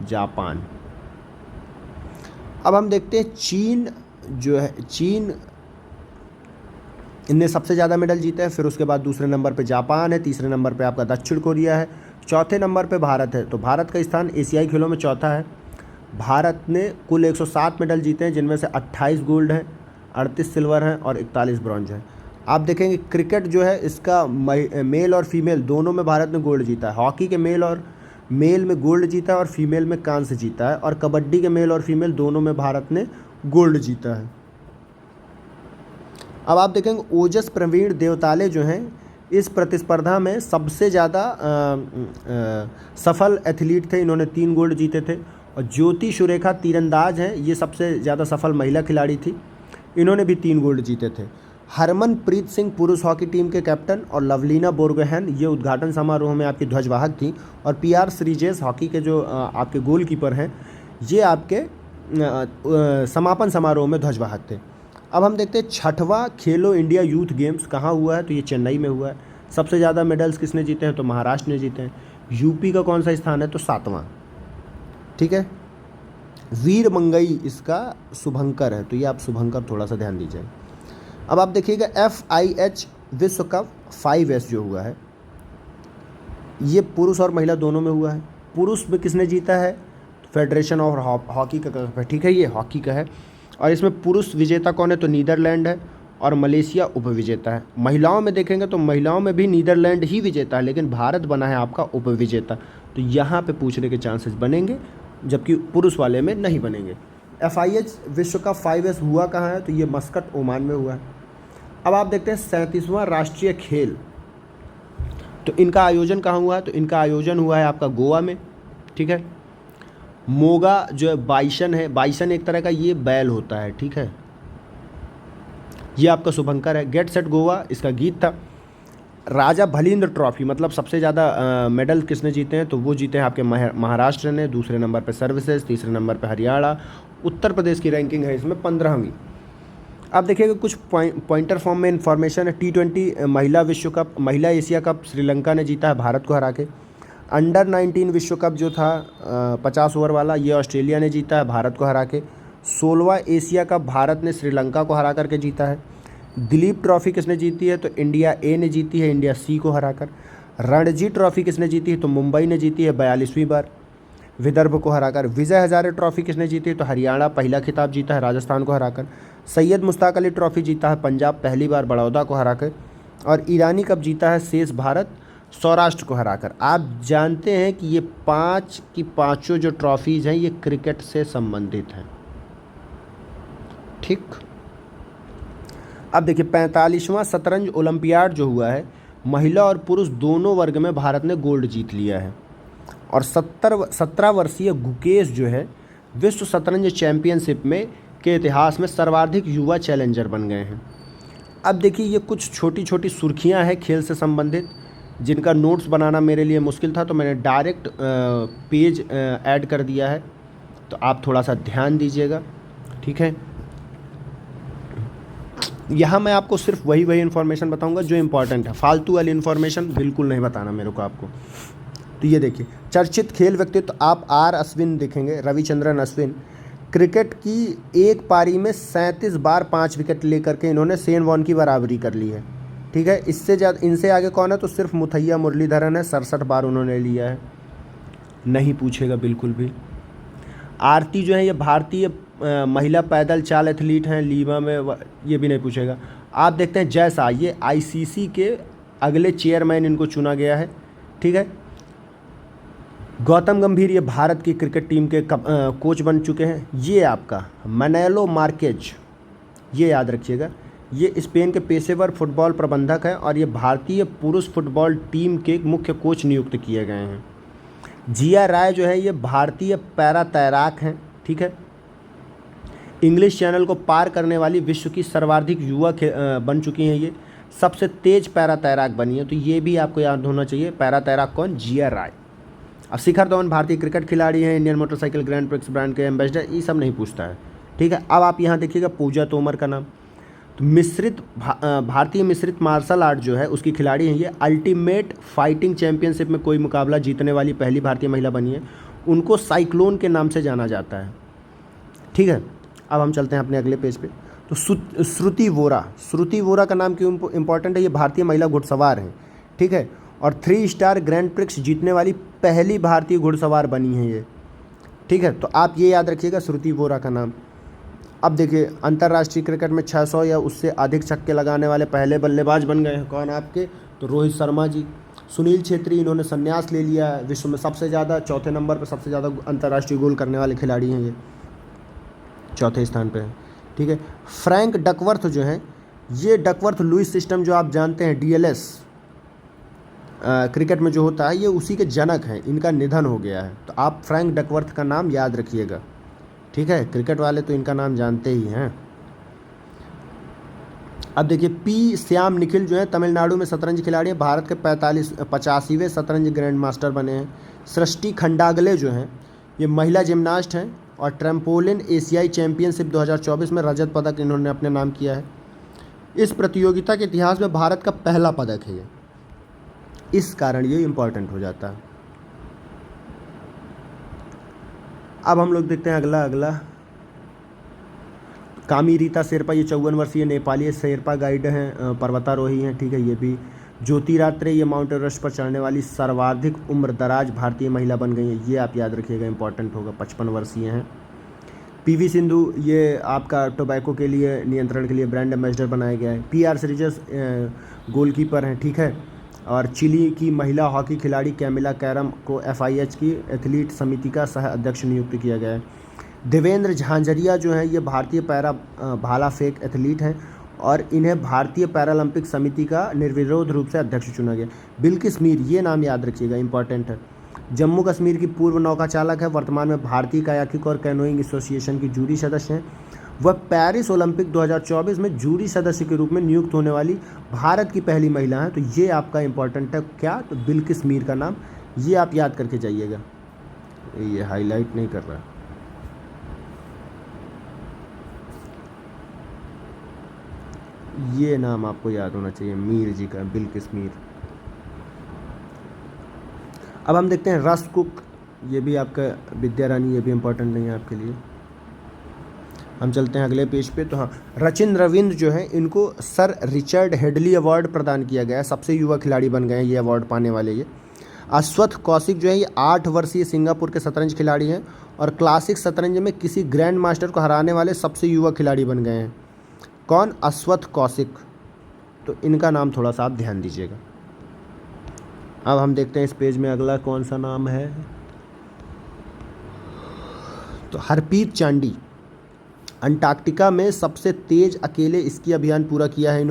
जापान। अब हम देखते हैं चीन जो है, चीन इनने सबसे ज़्यादा मेडल जीते हैं। फिर उसके बाद दूसरे नंबर पे जापान है, तीसरे नंबर पे आपका दक्षिण कोरिया है, चौथे नंबर पे भारत है। तो भारत का स्थान एशियाई खेलों में चौथा है। भारत ने कुल 107 मेडल जीते हैं, जिनमें से 28 गोल्ड हैं, 38 सिल्वर हैं और 41 ब्रॉन्ज हैं। आप देखेंगे क्रिकेट जो है इसका मेल और फीमेल दोनों में भारत ने गोल्ड जीता है। हॉकी के मेल में गोल्ड जीता है और फीमेल में कांस्य जीता है। और कबड्डी के मेल और फीमेल दोनों में भारत ने गोल्ड जीता है। अब आप देखेंगे ओजस प्रवीण देवताले जो हैं इस प्रतिस्पर्धा में सबसे ज़्यादा सफल एथलीट थे। इन्होंने 3 गोल्ड जीते थे। और ज्योति सुरेखा तीरंदाज हैं, ये सबसे ज़्यादा सफल महिला खिलाड़ी थी। इन्होंने भी 3 गोल्ड जीते थे। हरमनप्रीत सिंह पुरुष हॉकी टीम के कैप्टन और लवलीना बोर्गोहेन ये उद्घाटन समारोह में आपकी ध्वजवाहक थी। और पीआर श्रीजेश हॉकी के जो आपके गोलकीपर हैं ये आपके समापन समारोह में ध्वजवाहक थे। अब हम देखते हैं 6वां खेलो इंडिया यूथ गेम्स कहाँ हुआ है, तो ये चेन्नई में हुआ है। सबसे ज़्यादा मेडल्स किसने जीते हैं, तो महाराष्ट्र ने जीते हैं। यूपी का कौन सा स्थान है, तो 7वां। ठीक है, वीर मंगई इसका शुभंकर है, तो ये आप शुभंकर थोड़ा सा ध्यान दीजिए। अब आप देखिएगा FIH विश्व कप 5S जो हुआ है ये पुरुष और महिला दोनों में हुआ है। पुरुष में किसने जीता है, तो फेडरेशन ऑफ हॉकी का कप है। ठीक है, ये हॉकी का है। और इसमें पुरुष विजेता कौन है, तो नीदरलैंड है और मलेशिया उपविजेता है। महिलाओं में देखेंगे तो महिलाओं में भी नीदरलैंड ही विजेता है, लेकिन भारत बना है आपका उपविजेता। तो यहाँ पे पूछने के चांसेस बनेंगे, जबकि पुरुष वाले में नहीं बनेंगे। FIH विश्व कप 5S हुआ कहाँ है, तो ये मस्कट ओमान में हुआ है। अब आप देखते हैं 37वां राष्ट्रीय खेल, तो इनका आयोजन कहाँ हुआ है, तो इनका आयोजन हुआ है आपका गोवा में। ठीक है, मोगा जो है बाइसन है, बाइसन एक तरह का ये बैल होता है। ठीक है, ये आपका शुभंकर है। गेट सेट गोवा इसका गीत था। राजा भलिंद्र ट्रॉफी मतलब सबसे ज़्यादा मेडल किसने जीते हैं, तो वो जीते हैं आपके महाराष्ट्र ने। दूसरे नंबर पे सर्विसेज, तीसरे नंबर पे हरियाणा। उत्तर प्रदेश की रैंकिंग है इसमें 15वीं। आप देखिएगा कुछ पॉइंटर फॉर्म में इन्फॉर्मेशन है। T20 महिला विश्व कप, महिला एशिया कप श्रीलंका ने जीता है भारत को हरा के। अंडर 19 विश्व कप जो था 50 ओवर वाला, ये ऑस्ट्रेलिया ने जीता है भारत को हरा के। 16वां एशिया कप भारत ने श्रीलंका को हरा करके जीता है। दिलीप ट्रॉफी किसने जीती है? तो इंडिया ए ने जीती है, इंडिया सी को हराकर। रणजी ट्रॉफी किसने जीती है? तो मुंबई ने जीती है 42वीं बार विदर्भ को हराकर। विजय हजारे ट्रॉफी किसने जीती है? तो हरियाणा पहला खिताब जीता है राजस्थान को हराकर। सैयद मुश्ताक अली ट्रॉफी जीता है पंजाब पहली बार बड़ौदा को हराकर। और ईरानी कप जीता है शेष भारत सौराष्ट्र को हराकर। आप जानते हैं कि ये 5 की पाँचों जो ट्रॉफीज़ हैं ये क्रिकेट से संबंधित हैं। ठीक, अब देखिए 45वां शतरंज ओलंपियाड जो हुआ है, महिला और पुरुष दोनों वर्ग में भारत ने गोल्ड जीत लिया है। और 17 वर्षीय गुकेश जो है विश्व शतरंज चैंपियनशिप में के इतिहास में सर्वाधिक युवा चैलेंजर बन गए हैं। अब देखिए ये कुछ छोटी छोटी सुर्खियां हैं खेल से संबंधित, जिनका नोट्स बनाना मेरे लिए मुश्किल था, तो मैंने डायरेक्ट पेज ऐड कर दिया है, तो आप थोड़ा सा ध्यान दीजिएगा। ठीक है, यहाँ मैं आपको सिर्फ वही इन्फॉर्मेशन बताऊंगा जो इम्पोर्टेंट है, फालतू वाली इन्फॉर्मेशन बिल्कुल नहीं बताना मेरे को आपको। तो ये देखिए चर्चित खेल व्यक्तित्व आप आर अश्विन देखेंगे, रविचंद्रन अश्विन। क्रिकेट की एक पारी में 37 बार 5 विकेट लेकर के इन्होंने शेन वॉर्न की बराबरी कर ली है। ठीक है, इससे ज़्यादा इनसे आगे कौन है? तो सिर्फ मुथैया मुरलीधरन है, 67 बार उन्होंने लिया है। नहीं पूछेगा बिल्कुल भी। आरती जो है ये भारतीय महिला पैदल चाल एथलीट हैं, लीमा में, ये भी नहीं पूछेगा। आप देखते हैं जैसा ये आईसीसी के अगले चेयरमैन इनको चुना गया है। ठीक है, गौतम गंभीर ये भारत की क्रिकेट टीम के कोच बन चुके हैं। ये आपका मैनेलो मार्केज, ये याद रखिएगा, ये स्पेन के पेशेवर फुटबॉल प्रबंधक हैं और ये भारतीय पुरुष फुटबॉल टीम के मुख्य कोच नियुक्त किए गए हैं। जिया राय जो है ये भारतीय पैरा तैराक हैं। ठीक है, इंग्लिश चैनल को पार करने वाली विश्व की सर्वाधिक युवा बन चुकी हैं, ये सबसे तेज पैरा तैराक बनी है। तो ये भी आपको याद होना चाहिए, पैरा तैराक कौन? जिया राय। अब शिखर धवन भारतीय क्रिकेट खिलाड़ी हैं, Indian motorcycle grand prix brand के एम्बेसडर, ये सब नहीं पूछता है। ठीक है, अब आप यहाँ देखिएगा पूजा तोमर का नाम। तो मिश्रित भारतीय मिश्रित मार्शल आर्ट जो है उसकी खिलाड़ी हैं, ये अल्टीमेट फाइटिंग चैंपियनशिप में कोई मुकाबला जीतने वाली पहली भारतीय महिला बनी है। उनको साइक्लोन के नाम से जाना जाता है। ठीक है, अब हम चलते हैं अपने अगले पेज पे। तो श्रुति वोरा का नाम क्यों इंपॉर्टेंट है? ये भारतीय महिला घुड़सवार हैं। ठीक है, और 3 स्टार ग्रैंड प्रिक्स जीतने वाली पहली भारतीय घुड़सवार बनी है ये। ठीक है, तो आप ये याद रखिएगा श्रुति वोरा का नाम। अब देखिए अंतर्राष्ट्रीय क्रिकेट में 600 या उससे अधिक छक्के लगाने वाले पहले बल्लेबाज बन गए हैं कौन आपके? तो रोहित शर्मा जी। सुनील छेत्री इन्होंने संन्यास ले लिया है, विश्व में सबसे ज़्यादा चौथे नंबर पर सबसे ज़्यादा अंतर्राष्ट्रीय गोल करने वाले खिलाड़ी हैं, ये चौथे स्थान पे हैं। ठीक है, फ्रैंक डकवर्थ जो हैं, ये डकवर्थ लुईस सिस्टम जो आप जानते हैं डीएलएस क्रिकेट में जो होता है, ये उसी के जनक हैं। इनका निधन हो गया है, तो आप फ्रैंक डकवर्थ का नाम याद रखिएगा। ठीक है, क्रिकेट वाले तो इनका नाम जानते ही हैं। अब देखिए पी श्याम निखिल जो है तमिलनाडु में शतरंज खिलाड़ी है, भारत के 85वें शतरंज ग्रैंड मास्टर बने हैं। सृष्टि खंडागले जो हैं ये महिला जिम्नास्ट हैं और ट्रैम्पोलिन एशियाई चैंपियनशिप 2024 में रजत पदक इन्होंने अपने नाम किया है। इस प्रतियोगिता के इतिहास में भारत का पहला पदक है ये, इस कारण ये इम्पॉर्टेंट हो जाता है। अब हम लोग देखते हैं अगला कामी रीता शेरपा, ये 54 वर्षीय नेपाली शेरपा गाइड हैं, पर्वतारोही हैं। ठीक है, ये भी। ज्योति रात्रे ये माउंट एवरेस्ट पर चढ़ने वाली सर्वाधिक उम्र दराज भारतीय महिला बन गई है, ये आप याद रखिएगा, इंपॉर्टेंट होगा। 55 वर्षीय हैं। पीवी सिंधु ये आपका टोबैको के लिए नियंत्रण के लिए ब्रांड एम्बेसडर बनाया गया है। पीआर सीरीज गोलकीपर हैं। ठीक है, और चिली की महिला हॉकी खिलाड़ी कैमिला कैरम को FIH की एथलीट समिति का सह अध्यक्ष नियुक्त किया गया है। देवेंद्र झांझरिया जो है ये भारतीय पैरा भाला फेंक एथलीट हैं और इन्हें भारतीय पैरालंपिक समिति का निर्विरोध रूप से अध्यक्ष चुना गया। बिल्किस मीर, ये नाम याद रखिएगा, इंपॉर्टेंट है। जम्मू कश्मीर की पूर्व नौका चालक है, वर्तमान में भारतीय कायाकिक और कैनोइंग एसोसिएशन की जूरी सदस्य हैं। वह पेरिस ओलंपिक 2024 में जूरी सदस्य के रूप में नियुक्त होने वाली भारत की पहली महिला है। तो ये आपका इंपॉर्टेंट है क्या? तो बिल्किस मीर का नाम, ये आप याद करके जाइएगा। ये हाईलाइट नहीं कर रहा, ये नाम आपको याद होना चाहिए, मीर जी का, बिल्किस मीर। अब हम देखते हैं रस कुक, ये भी आपका विद्या रानी, ये भी इंपॉर्टेंट नहीं है आपके लिए। हम चलते हैं अगले पेज पे। तो हाँ, रचिन रविंद्र जो है इनको सर रिचर्ड हेडली अवार्ड प्रदान किया गया है, सबसे युवा खिलाड़ी बन गए हैं ये अवार्ड पाने वाले। ये अश्वथ कौशिक जो है ये 8 वर्षीय सिंगापुर के शतरंज खिलाड़ी हैं और क्लासिक शतरंज में किसी ग्रैंड मास्टर को हराने वाले सबसे युवा खिलाड़ी बन गए हैं। कौन? अश्वथ कौशिक। तो इनका नाम थोड़ा सा आप ध्यान दीजिएगा। अब हम देखते हैं इस पेज में अगला कौन सा नाम है। तो हरप्रीत चांडी, अंटार्कटिका में सबसे तेज अकेले स्की अभियान पूरा किया है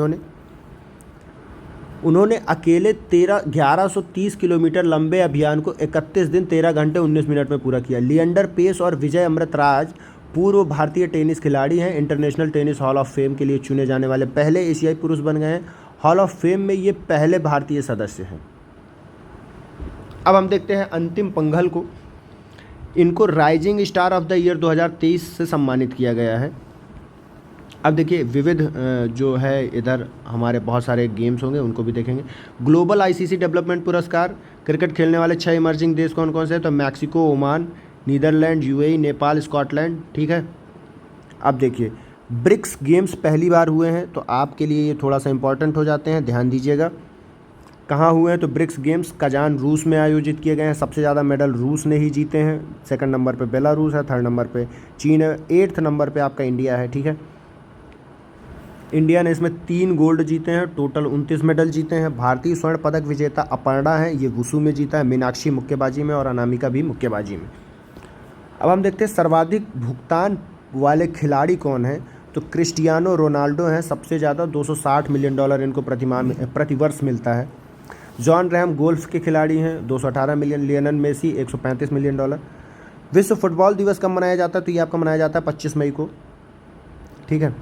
उन्होंने अकेले 1130 किलोमीटर लंबे अभियान को 31 दिन 13 घंटे 19 मिनट में पूरा किया। लिएंडर पेस और विजय अमृतराज पूर्व भारतीय टेनिस खिलाड़ी हैं। International tennis hall of fame के लिए चुने जाने वाले पहले एशियाई पुरुष बन गए हैं। हॉल ऑफ फेम में ये पहले भारतीय सदस्य हैं। अब हम देखते हैं अंतिम पंघल को। इनको rising star of the year 2023 से सम्मानित किया गया है। अब देखिए विविध जो है इधर हमारे बहुत सारे गेम्स होंगे, उनको भी देखेंगे। ग्लोबल आईसीसी डेवलपमेंट पुरस्कार, क्रिकेट खेलने वाले 6 इमर्जिंग देश कौन कौन से हैं? तो Mexico, Oman, Netherland, UAE, Nepal, Scotland. ठीक है। अब देखिए ब्रिक्स गेम्स पहली बार हुए हैं, तो आपके लिए ये थोड़ा सा इंपॉर्टेंट हो जाते हैं, ध्यान दीजिएगा। कहाँ हुए हैं? तो ब्रिक्स गेम्स कजान रूस में आयोजित किए गए हैं। सबसे ज़्यादा मेडल रूस ने ही जीते हैं। सेकंड नंबर पे बेलारूस है, थर्ड नंबर पे चीन है, 8th नंबर पे आपका इंडिया है। ठीक है। इंडिया ने इसमें 3 गोल्ड जीते हैं, टोटल 29 मेडल जीते हैं। भारतीय स्वर्ण पदक विजेता अपर्णा है, ये वुशु में जीता है। मीनाक्षी मुक्केबाजी में और अनामिका भी मुक्केबाजी में। अब हम देखते हैं सर्वाधिक भुगतान वाले खिलाड़ी कौन है? तो क्रिस्टियानो रोनाल्डो हैं, सबसे ज़्यादा $260 मिलियन इनको प्रतिवर्ष मिलता है। जॉन रैम गोल्फ के खिलाड़ी हैं, 218 मिलियन। Lionel Messi $135 million. विश्व फुटबॉल दिवस कब मनाया जाता है? तो ये आपका मनाया जाता है 25 मई को। ठीक है।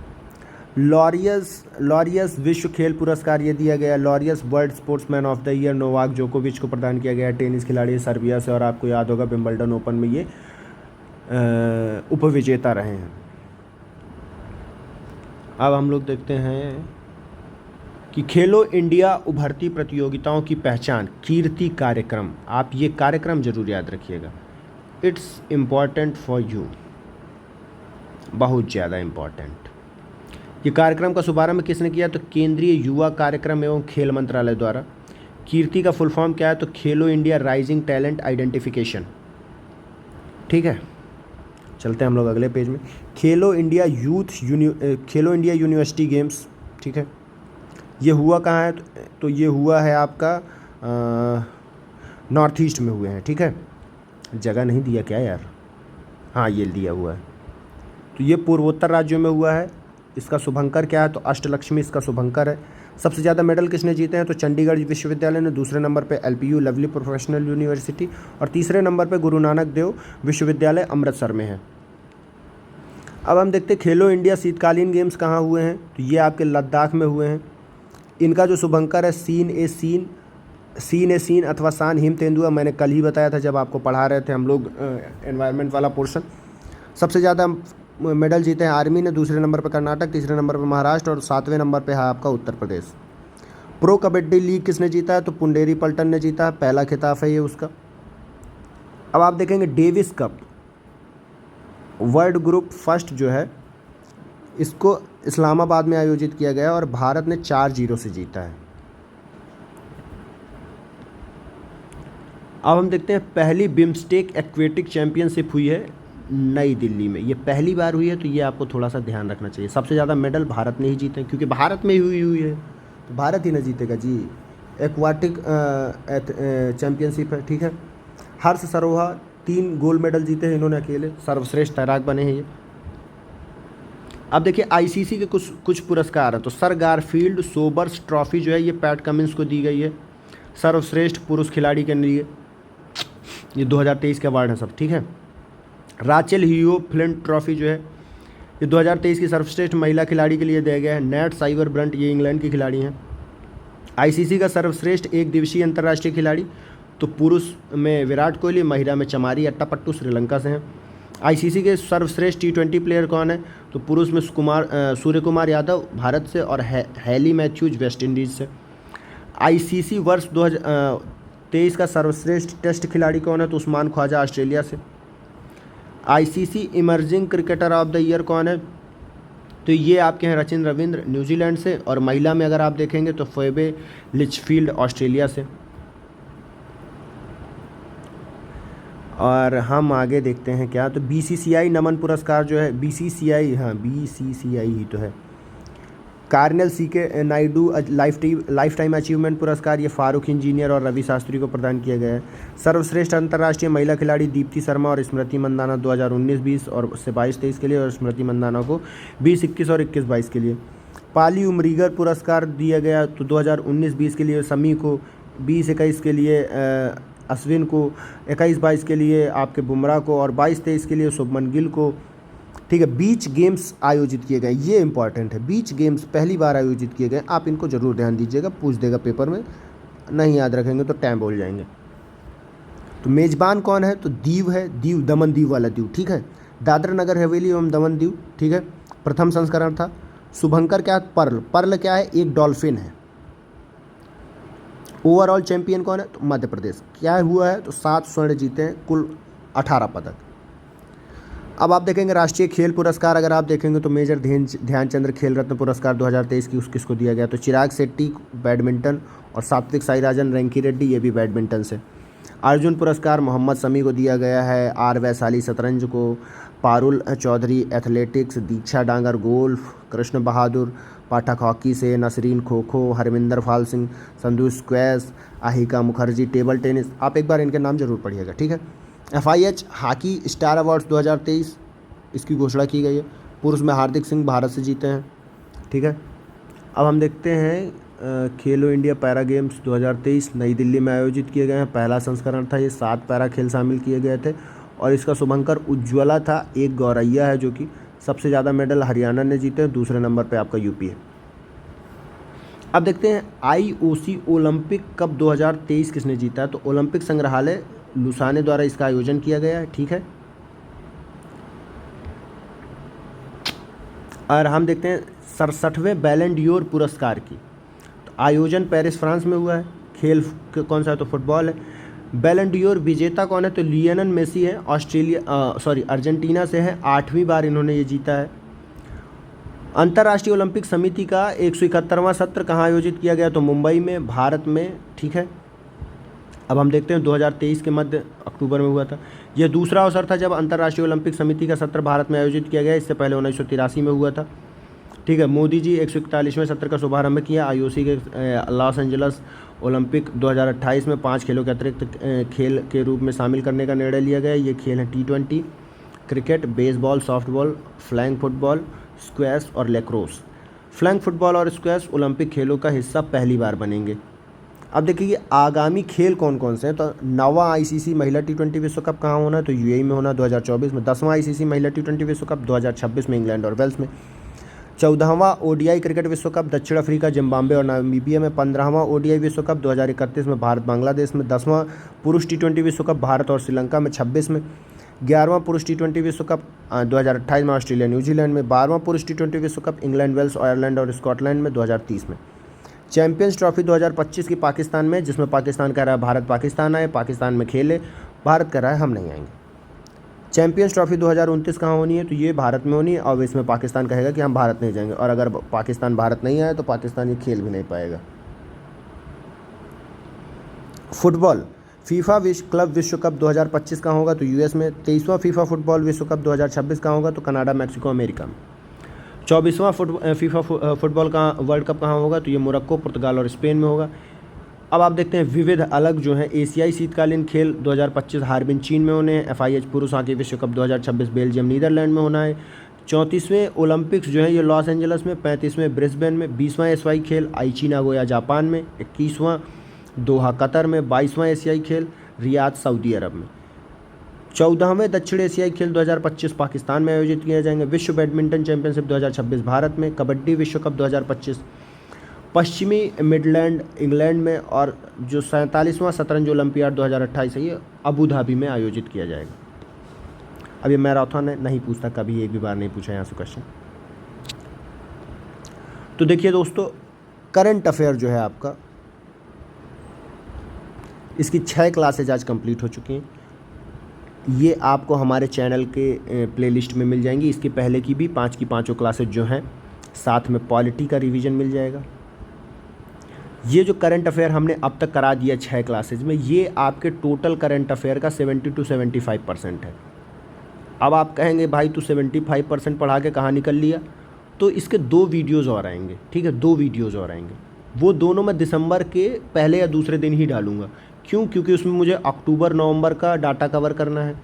लॉरियस विश्व खेल पुरस्कार ये दिया गया। Laureus world sportsman of the year Novak जोकोविच को प्रदान किया गया। टेनिस खिलाड़ी सर्बिया से, और आपको याद होगा विंबलडन ओपन में ये उपविजेता रहे हैं। अब हम लोग देखते हैं कि खेलो इंडिया उभरती प्रतियोगिताओं की पहचान, कीर्ति कार्यक्रम। आप ये कार्यक्रम जरूर याद रखिएगा, इट्स इम्पॉर्टेंट फॉर यू, बहुत ज़्यादा इम्पॉर्टेंट। ये कार्यक्रम का शुभारंभ किसने किया? तो केंद्रीय युवा कार्यक्रम एवं खेल मंत्रालय द्वारा। कीर्ति का फुल फॉर्म क्या है? तो खेलो इंडिया राइजिंग टैलेंट आइडेंटिफिकेशन। ठीक है। चलते हैं हम लोग अगले पेज में। खेलो इंडिया यूनिवर्सिटी गेम्स। ठीक है। ये हुआ कहाँ है? तो ये हुआ है आपका नॉर्थ ईस्ट में हुए हैं। ठीक है। जगह नहीं दिया क्या यार? हाँ, ये दिया हुआ है। तो ये पूर्वोत्तर राज्यों में हुआ है। इसका शुभंकर क्या है? तो अष्टलक्ष्मी इसका शुभंकर है। सबसे ज़्यादा मेडल किसने जीते हैं? तो चंडीगढ़ विश्वविद्यालय ने। दूसरे नंबर पे LPU लवली प्रोफेशनल यूनिवर्सिटी, और तीसरे नंबर पे गुरु नानक देव विश्वविद्यालय अमृतसर में है। अब हम देखते हैं खेलो इंडिया शीतकालीन गेम्स कहाँ हुए हैं? तो ये आपके लद्दाख में हुए हैं। इनका जो शुभंकर है सीन ए सीन अथवा सान हिम तेंदुआ, मैंने कल ही बताया था जब आपको पढ़ा रहे थे हम लोग एनवायरनमेंट वाला पोर्शन। सबसे ज़्यादा मेडल जीते हैं आर्मी ने। दूसरे नंबर पर कर्नाटक, तीसरे नंबर पर महाराष्ट्र, और 7वें नंबर पे है आपका उत्तर प्रदेश। प्रो कबड्डी लीग किसने जीता है? तो पुंडेरी पल्टन ने जीता है, पहला खिताब है ये उसका। अब आप देखेंगे Davis cup world group first जो है, इसको इस्लामाबाद में आयोजित किया गया और भारत ने 4-0 से जीता है। अब हम देखते हैं पहली बिम्स्टेक एक्वेटिक चैंपियनशिप हुई है नई दिल्ली में। ये पहली बार हुई है, तो ये आपको थोड़ा सा ध्यान रखना चाहिए। सबसे ज़्यादा मेडल भारत ने ही जीते हैं, क्योंकि भारत में ही हुई है, तो भारत ही ना जीतेगा जी। एक्वाटिक चैंपियनशिप है। ठीक है। हर्ष सरोहा 3 गोल्ड मेडल जीते हैं इन्होंने अकेले, सर्वश्रेष्ठ तैराक बने हैं ये। अब देखिए आईसीसी के कुछ पुरस्कार हैं। तो सर गारफील्ड सोबर्स ट्रॉफी जो है ये पैट कमिंस को दी गई है सर्वश्रेष्ठ पुरुष खिलाड़ी के लिए। ये 2023 के अवार्ड हैं सब। ठीक है। राचेल हियो फ्लिंट ट्रॉफी जो है ये 2023 की सर्वश्रेष्ठ महिला खिलाड़ी के लिए दिया गया है। नेट साइवर ब्रंट ये इंग्लैंड की खिलाड़ी हैं। आईसीसी का सर्वश्रेष्ठ एक दिवसीय अंतर्राष्ट्रीय खिलाड़ी, तो पुरुष में विराट कोहली, महिला में चमारी अट्टापट्टू श्रीलंका से हैं। आईसीसी के सर्वश्रेष्ठ T20 प्लेयर कौन है? तो पुरुष में सूर्य कुमार यादव भारत से, और हैली मैथ्यूज वेस्ट इंडीज़ से। आईसीसी वर्ष 2023 का सर्वश्रेष्ठ टेस्ट खिलाड़ी कौन है? तो उस्मान ख्वाजा ऑस्ट्रेलिया से। ICC emerging cricketer of the year कौन है? तो ये आपके हैं सचिन रविंद्र न्यूजीलैंड से, और महिला में अगर आप देखेंगे तो फेबे लिचफील्ड ऑस्ट्रेलिया से। और हम आगे देखते हैं क्या, तो बीसीसीआई नमन पुरस्कार जो है, बीसीसीआई, हाँ बीसीसीआई ही तो है। Colonel CK Nayudu lifetime achievement पुरस्कार ये फारूक इंजीनियर और रवि शास्त्री को प्रदान किया गया है। सर्वश्रेष्ठ अंतर्राष्ट्रीय महिला खिलाड़ी दीप्ति शर्मा और स्मृति मंदाना 2019-20 और उससे 22-23 के लिए, और स्मृति मंदाना को 20-21 और 21-22 के लिए। पाली उमरीगर पुरस्कार दिया गया तो 2019-20 के लिए समी को, 20-21 के लिए अश्विन को, 21-22 के लिए आपके बुमराह को, और 22-23 के लिए शुभमन गिल को। ठीक है, बीच गेम्स आयोजित किए गए, ये इंपॉर्टेंट है, बीच गेम्स पहली बार आयोजित किए गए, आप इनको जरूर ध्यान दीजिएगा, पूछ देगा पेपर में, नहीं याद रखेंगे तो टाइम बोल जाएंगे। तो मेज़बान कौन है? तो दीव है, दीव दमन दीव वाला दीव, ठीक है, दादरा नगर हवेली एवं दमन दीव, ठीक है, प्रथम संस्करण था। शुभंकर क्या? पर्ल, पर्ल क्या है? एक डॉल्फिन है। ओवरऑल चैंपियन कौन है? तो मध्य प्रदेश। क्या हुआ है? तो 7 स्वर्ण जीते हैं, कुल 18 पदक। अब आप देखेंगे राष्ट्रीय खेल पुरस्कार, अगर आप देखेंगे तो मेजर ध्यानचंद्र खेल रत्न पुरस्कार 2023 की किसको दिया गया? तो चिराग शेट्टी बैडमिंटन, और सात्विक साईराजन रैंकी रेड्डी ये भी बैडमिंटन से। अर्जुन पुरस्कार मोहम्मद शमी को दिया गया है, आर वैशाली शतरंज को, Parul Chaudhary athletics, Diksha Dagar golf, Krishan Bahadur Pathak hockey से, Nasreen kho kho, Harminder Pal Singh Sandhu squash, Ayhika Mukherjee table tennis. आप एक बार इनके नाम जरूर पढ़िएगा, ठीक है। FIH हॉकी स्टार अवार्ड्स 2023 इसकी घोषणा की गई है। पुरुष में हार्दिक सिंह भारत से जीते हैं, ठीक है। अब हम देखते हैं खेलो इंडिया पैरा गेम्स 2023 नई दिल्ली में आयोजित किए गए हैं। पहला संस्करण था, ये 7 पैरा खेल शामिल किए गए थे, और इसका शुभंकर उज्ज्वला था। एक गौरैया है जो कि सबसे ज़्यादा मेडल हरियाणा ने जीते हैं, दूसरे नंबर पे आपका यूपी है। अब देखते हैं IOC ओलंपिक कप 2023 किसने जीता है? तो ओलंपिक संग्रहालय लुसाने द्वारा इसका आयोजन किया गया है, ठीक है। और हम देखते हैं 67वें बैलन डियोर पुरस्कार की, तो आयोजन पेरिस फ्रांस में हुआ है। खेल कौन सा है? तो फुटबॉल है। बैलन डियोर विजेता कौन है? तो लियोनेल मेसी है, अर्जेंटीना से है, 8वीं बार इन्होंने ये जीता है। अंतर्राष्ट्रीय ओलंपिक समिति का 171वां सत्र कहाँ आयोजित किया गया? तो मुंबई में, भारत में, ठीक है। अब हम देखते हैं 2023 के मध्य अक्टूबर में हुआ था। यह दूसरा अवसर था जब अंतर्राष्ट्रीय ओलंपिक समिति का सत्र भारत में आयोजित किया गया, इससे पहले 1983 में हुआ था, ठीक है। मोदी जी 141वें सत्र का शुभारंभ किया। IOC के लॉस एंजल्स ओलंपिक 2028 में 5 खेलों के अतिरिक्त खेल के रूप में शामिल करने का निर्णय लिया गया। ये खेल हैं T20 cricket, baseball, softball, flag football, squash और लैक्रोस। फ्लैग फुटबॉल और स्क्वैश ओलंपिक खेलों का हिस्सा पहली बार बनेंगे। अब देखिए आगामी खेल कौन कौन से हैं। तो 9वां ICC महिला T20 विश्व कप कहाँ होना है? तो UAE में होना 2024 में। 10वां ICC महिला T20 विश्व कप 2026 में इंग्लैंड और वेल्स में। 14वां ODI क्रिकेट विश्व कप दक्षिण अफ्रीका, जिम्बाब्वे और नामीबिया में। 15वां ODI विश्व कप 2031 में भारत बांग्लादेश में। 10वां पुरुष T20 विश्व कप भारत और श्रीलंका में 26 में। 11वां पुरुष T20 विश्व कप 2028 में ऑस्ट्रेलिया न्यूजीलैंड में। 12वां पुरुष T20 विश्व कप इंग्लैंड, वेल्स, आयरलैंड और स्कॉटलैंड में 2030 में। चैंपियंस ट्रॉफी 2025 की पाकिस्तान में, जिसमें पाकिस्तान कह रहा है भारत पाकिस्तान आए, पाकिस्तान में खेले, भारत कह रहा है हम नहीं आएंगे। चैंपियंस ट्रॉफी 2029 कहाँ होनी है? तो ये भारत में होनी है, और इसमें पाकिस्तान कहेगा कि हम भारत नहीं जाएंगे, और अगर पाकिस्तान भारत नहीं आए तो पाकिस्तान ये खेल भी नहीं पाएगा। फुटबॉल फीफा क्लब विश्व कप 2025 कहाँ होगा? तो US में। 23वां फीफा फुटबॉल विश्व कप 2026 कहाँ होगा? तो कनाडा, मैक्सिको, अमेरिका में। 24वां फीफा फुटबॉल का वर्ल्ड कप कहाँ होगा? तो ये मोरक्को, पुर्तगाल और स्पेन में होगा। अब आप देखते हैं विविध अलग जो है एशियाई शीतकालीन खेल 2025 हार्बिन चीन में होने हैं। FIH पुरुष हॉकी विश्व कप 2026 बेल्जियम नीदरलैंड में होना है। 34वें ओलंपिक्स जो है ये लॉस एंजल्स में, 35वें ब्रिस्बेन में। 20वां एशियाई खेल आईची नागोया जापान में। 21वां दोहा कतर में। 22वां एशियाई खेल रियाद सऊदी अरब में। 14वें दक्षिण एशियाई खेल 2025 पाकिस्तान में आयोजित किए जाएंगे। विश्व बैडमिंटन चैंपियनशिप 2026 भारत में। कबड्डी विश्व कप 2025 पश्चिमी मिडलैंड इंग्लैंड में। और जो 47वां शतरंज ओलंपियाड 2028 है ये अबू धाबी में आयोजित किया जाएगा। अब ये मैराथन है, नहीं पूछता कभी, एक भी बार नहीं पूछा यहाँ से क्वेश्चन। तो देखिए दोस्तों करंट अफेयर जो है आपका, इसकी 6 क्लासेज आज कंप्लीट हो चुकी हैं। ये आपको हमारे चैनल के प्लेलिस्ट में मिल जाएंगी। इसके पहले की भी 5 की 5 क्लासेज जो हैं, साथ में पॉलिटी का रिवीजन मिल जाएगा। ये जो करंट अफेयर हमने अब तक करा दिया 6 क्लासेज में, ये आपके टोटल करंट अफेयर का 70 to 75% है। अब आप कहेंगे भाई तू 75% पढ़ा के कहाँ निकल लिया, तो इसके 2 वीडियोज़ और आएंगे, ठीक है, 2 वीडियोज़ और आएंगे। वो दोनों मैं दिसंबर के पहले या दूसरे दिन ही डालूंगा। क्यों? क्योंकि उसमें मुझे अक्टूबर नवंबर का डाटा कवर करना है।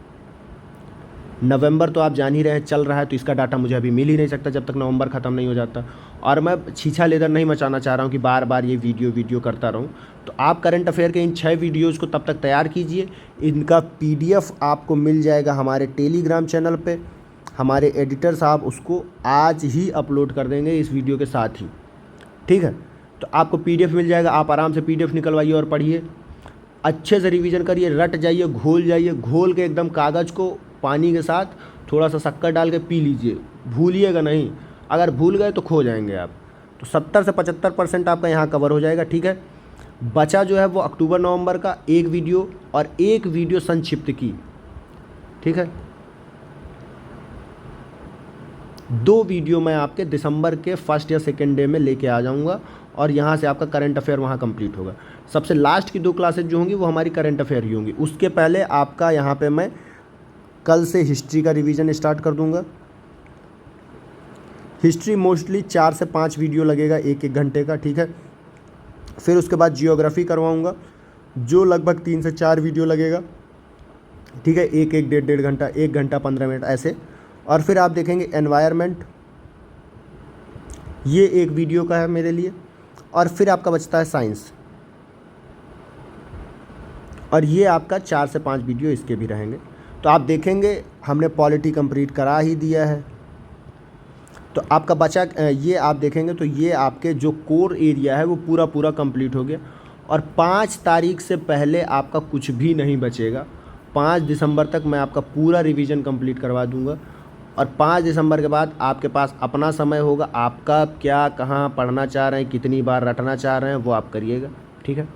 नवंबर तो आप जान ही रहे हैं चल रहा है, तो इसका डाटा मुझे अभी मिल ही नहीं सकता जब तक नवंबर ख़त्म नहीं हो जाता। और मैं छीछा लेदर नहीं मचाना चाह रहा हूँ कि बार बार ये वीडियो करता रहूँ। तो आप करंट अफेयर के इन 6 वीडियोज़ को तब तक तैयार कीजिए। इनका PDF आपको मिल जाएगा हमारे टेलीग्राम चैनल पे। हमारे एडिटर साहब उसको आज ही अपलोड कर देंगे इस वीडियो के साथ ही, ठीक है। तो आपको PDF मिल जाएगा, आप आराम से PDF निकलवाइए और पढ़िए, अच्छे से रिवीजन करिए, रट जाइए, घोल जाइए, घोल के एकदम कागज़ को पानी के साथ थोड़ा सा शक्कर डाल के पी लीजिए, भूलिएगा नहीं। अगर भूल गए तो खो जाएंगे आप। तो 70 से 75% आपका यहाँ कवर हो जाएगा, ठीक है। बचा जो है वो अक्टूबर नवंबर का 1 वीडियो और 1 वीडियो संक्षिप्त की, ठीक है। 2 वीडियो मैं आपके दिसंबर के 1st या 2nd डे में लेके आ जाऊंगा और यहाँ से आपका करंट अफेयर वहाँ कंप्लीट होगा। सबसे लास्ट की 2 क्लासेज जो होंगी वो हमारी करंट अफेयर ही होंगी। उसके पहले आपका यहाँ पे मैं कल से हिस्ट्री का रिवीजन स्टार्ट कर दूंगा। हिस्ट्री मोस्टली 4 से 5 वीडियो लगेगा 1-1 घंटे का, ठीक है। फिर उसके बाद जियोग्राफी करवाऊंगा जो लगभग 3 से 4 वीडियो लगेगा, ठीक है, 1-1 डेढ़ घंटा, 1 घंटा 15 मिनट ऐसे। और फिर आप देखेंगे एनवायरनमेंट, ये 1 वीडियो का है मेरे लिए। और फिर आपका बचता है साइंस, और ये आपका 4 से 5 वीडियो इसके भी रहेंगे। तो आप देखेंगे हमने पॉलिटी कंप्लीट करा ही दिया है। तो आपका बचा ये आप देखेंगे तो ये आपके जो कोर एरिया है वो पूरा कंप्लीट हो गया। और 5 तारीख से पहले आपका कुछ भी नहीं बचेगा। 5 दिसंबर तक मैं आपका पूरा रिवीजन कंप्लीट करवा दूंगा। और 5 दिसंबर के बाद आपके पास अपना समय होगा, आपका क्या कहाँ पढ़ना चाह रहे हैं, कितनी बार रटना चाह रहे हैं वो आप करिएगा, ठीक है।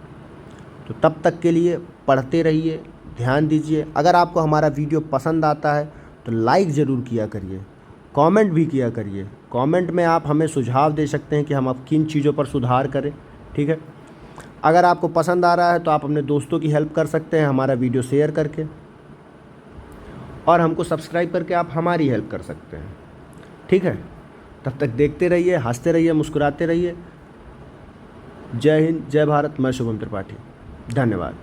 तो तब तक के लिए पढ़ते रहिए, ध्यान दीजिए। अगर आपको हमारा वीडियो पसंद आता है तो लाइक ज़रूर किया करिए, कमेंट भी किया करिए। कमेंट में आप हमें सुझाव दे सकते हैं कि हम अब किन चीज़ों पर सुधार करें, ठीक है। अगर आपको पसंद आ रहा है तो आप अपने दोस्तों की हेल्प कर सकते हैं हमारा वीडियो शेयर करके, और हमको सब्सक्राइब करके आप हमारी हेल्प कर सकते हैं, ठीक है। तब तक देखते रहिए, हंसते रहिए, मुस्कुराते रहिए। जय हिंद, जय भारत। मैं शुभम त्रिपाठी, धन्यवाद।